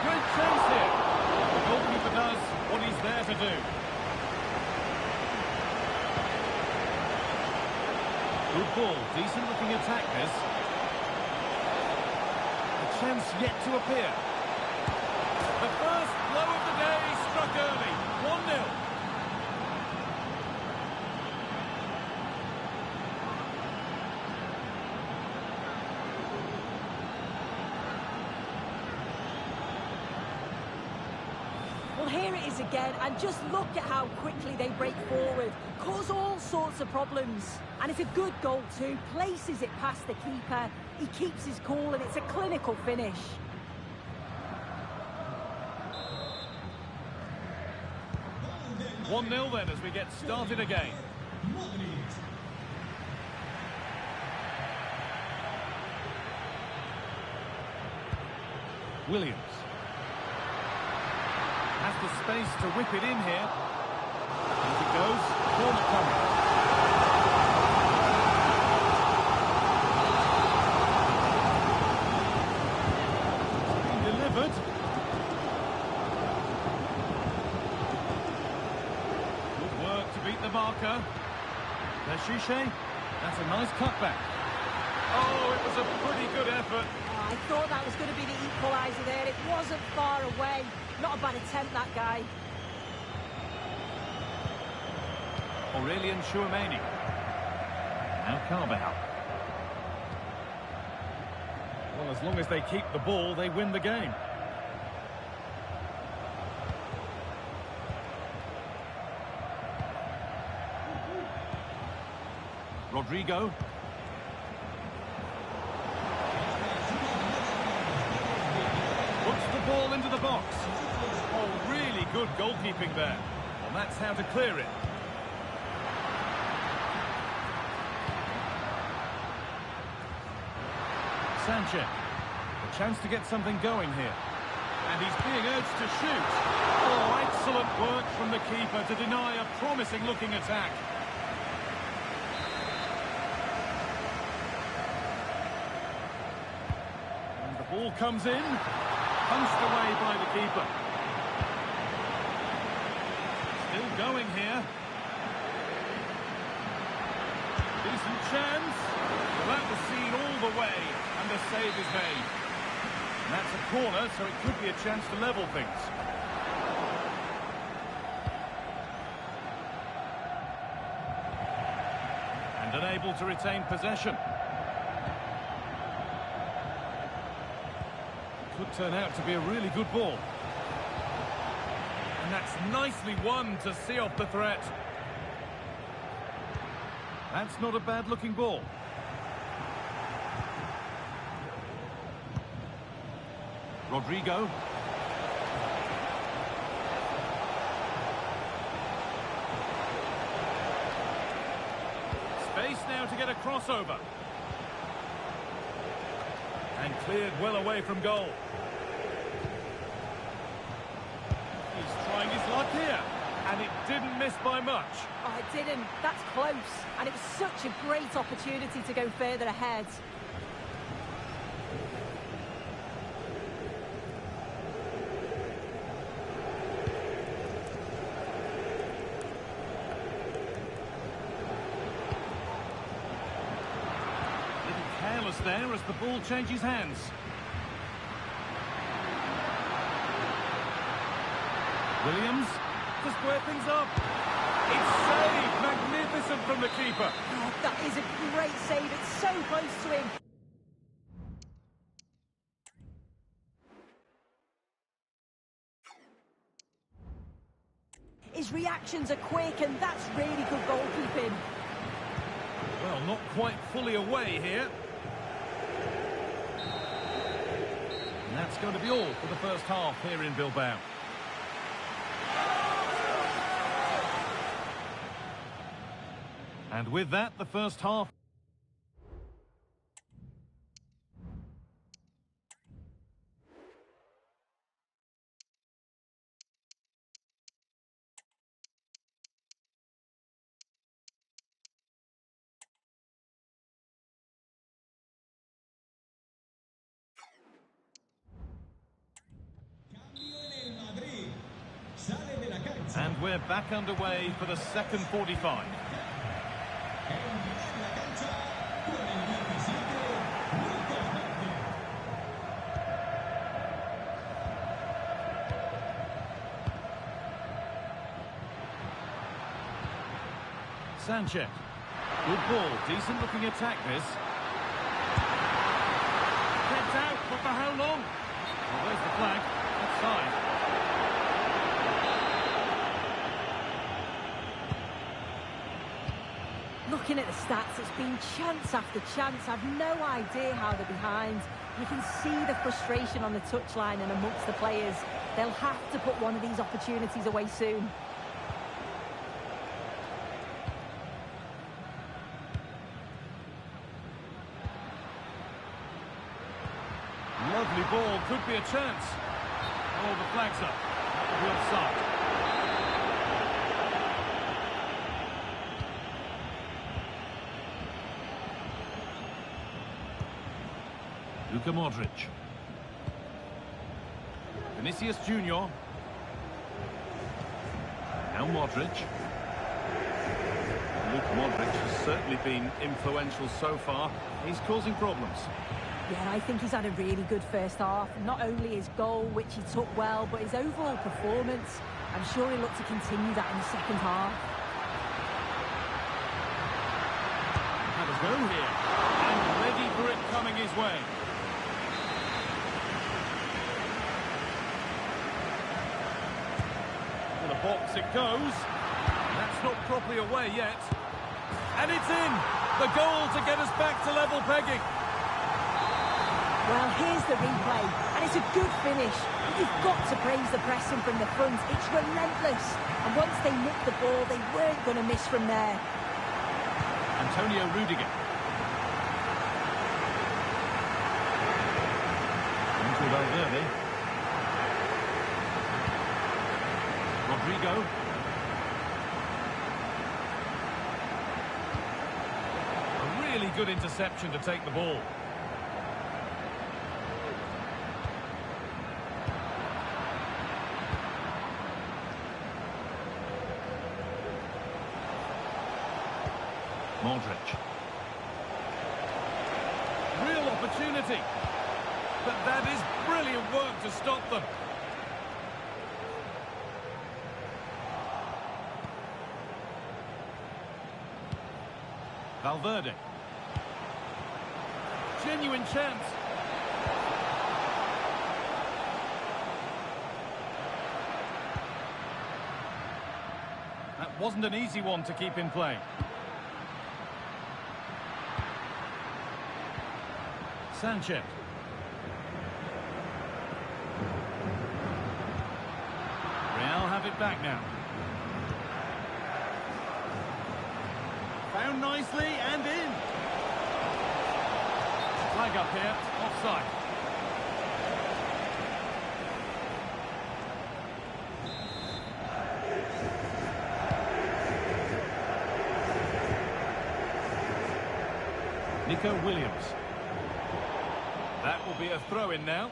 Great chance here. The goalkeeper does what he's there to do. Good ball, decent looking attack this. Chance yet to appear. The first blow of the day struck early. 1-0. Well, here it is again, and just look at how quickly they break forward. Cause all sorts of problems. And it's a good goal too. Places it past the keeper. He keeps his cool, and it's a clinical finish. One 1-0 then as we get started again. Williams has the space to whip it in here. As it goes, corner coming. Marker. Leshiche. That's a nice cutback. Oh, it was a pretty good effort. Oh, I thought that was going to be the equaliser there. It wasn't far away. Not a bad attempt, that guy. Aurelien Tchouameni. Now Carvajal. Well, as long as they keep the ball, they win the game. Rodrigo. Puts the ball into the box. Oh, really good goalkeeping there. And that's how to clear it. Sanchez. A chance to get something going here. And he's being urged to shoot. Oh, excellent work from the keeper to deny a promising-looking attack. Ball comes in, punched away by the keeper. Still going here. Decent chance. Well, that was seen all the way, and the save is made. And that's a corner, so it could be a chance to level things. And unable to retain possession. Could turn out to be a really good ball. And that's nicely won to see off the threat. That's not a bad-looking ball. Rodrigo. Space now to get a crossover. And cleared well away from goal. He's trying his luck here. And it didn't miss by much. Oh, it didn't. That's close. And it was such a great opportunity to go further ahead. Little careless there as the ball changes hands. Williams to square things up. It's saved. Magnificent from the keeper. Oh, that is a great save. It's so close to him. His reactions are quick, and that's really good goalkeeping. Well, not quite fully away here. And that's going to be all for the first half here in Bilbao. And with that, the first half. And we're back underway for the second 45. Sanchez. Good ball, decent looking attack this. Kept out, but for how long? Well, there's the flag. Offside. Looking at the stats, it's been chance after chance. I've no idea how they're behind. You can see the frustration on the touchline and amongst the players. They'll have to put one of these opportunities away soon. Lovely ball, could be a chance. Oh, the flag's up. The offside. Luka Modric. Vinicius Junior. Now Modric. Luka Modric has certainly been influential so far. He's causing problems. Yeah, I think he's had a really good first half. Not only his goal, which he took well, but his overall performance. I'm sure he'll look to continue that in the second half. Have a go here. And ready for it coming his way. To the box it goes. That's not properly away yet. And it's in! The goal to get us back to level pegging. Well, here's the replay, and it's a good finish. You've got to praise the pressing from the front. It's relentless. And once they nicked the ball, they weren't going to miss from there. Antonio Rudiger. Into Valverde. Rodrigo. A really good interception to take the ball. Modric. Real opportunity. But that is brilliant work to stop them. Valverde. Genuine chance. That wasn't an easy one to keep in play. Sanchez. Real have it back now. Found nicely and in. Flag up here, offside. Nico Williams. That will be a throw-in now.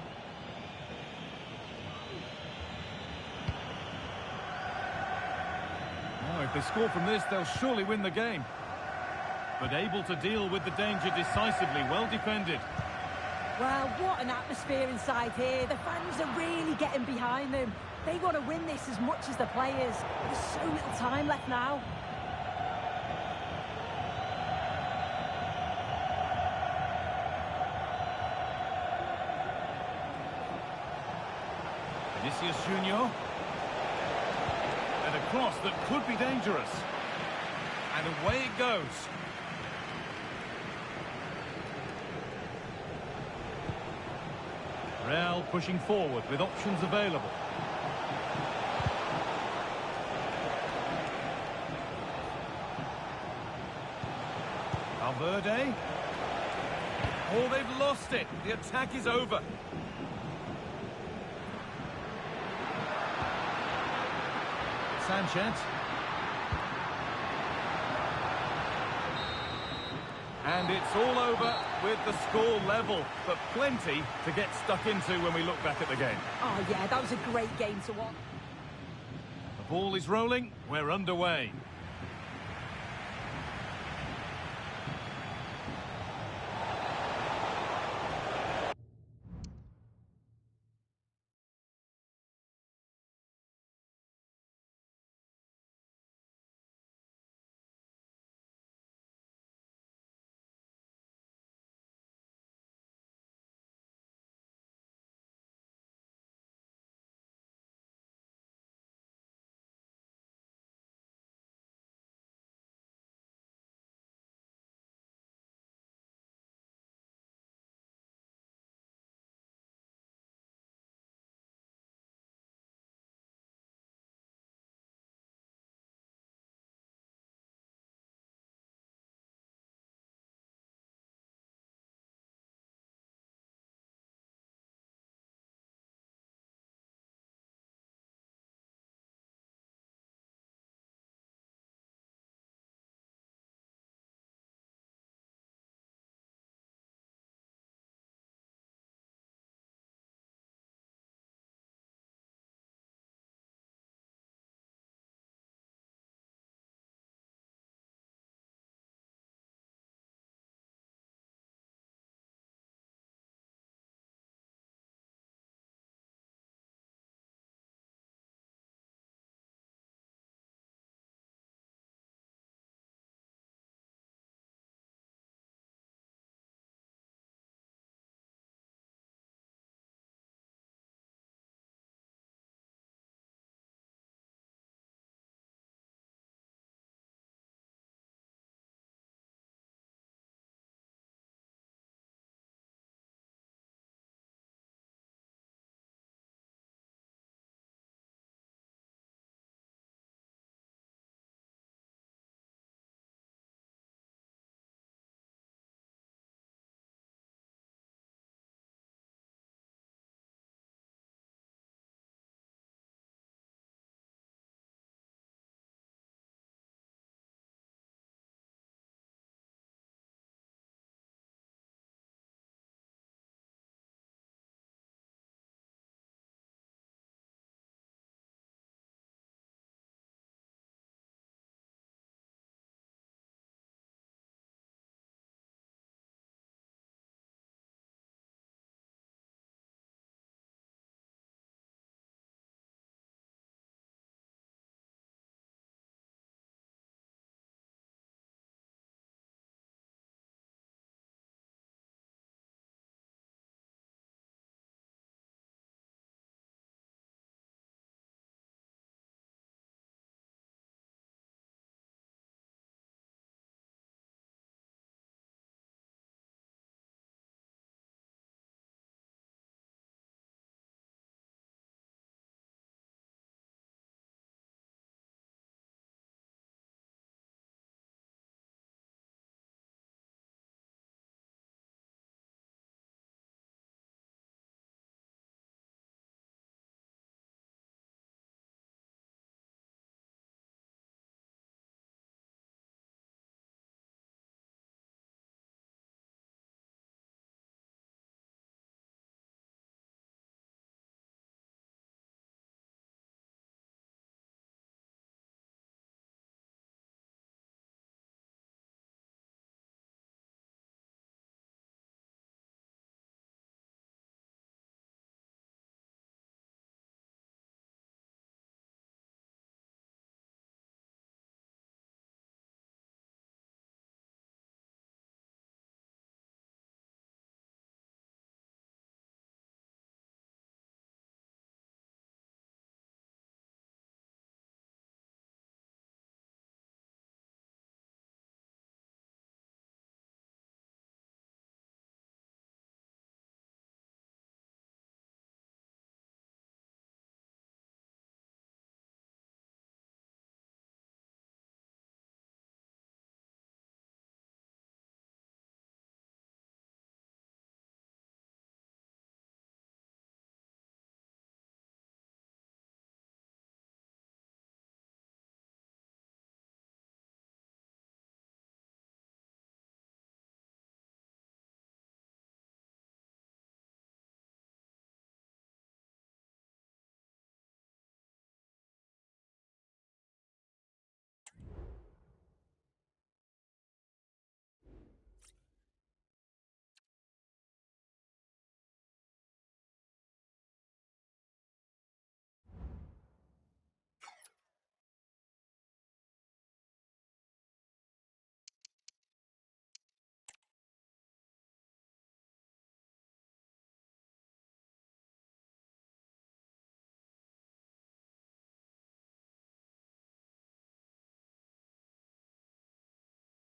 Oh, if they score from this, they'll surely win the game. But able to deal with the danger decisively, well defended. Well, what an atmosphere inside here. The fans are really getting behind them. They want to win this as much as the players. There's so little time left now. Vinicius Junior. And a cross that could be dangerous. And away it goes. Real pushing forward with options available. Valverde. Oh, they've lost it. The attack is over. Sanchez. And it's all over with the score level, but plenty to get stuck into when we look back at the game. Oh, yeah, that was a great game to watch. The ball is rolling. We're underway.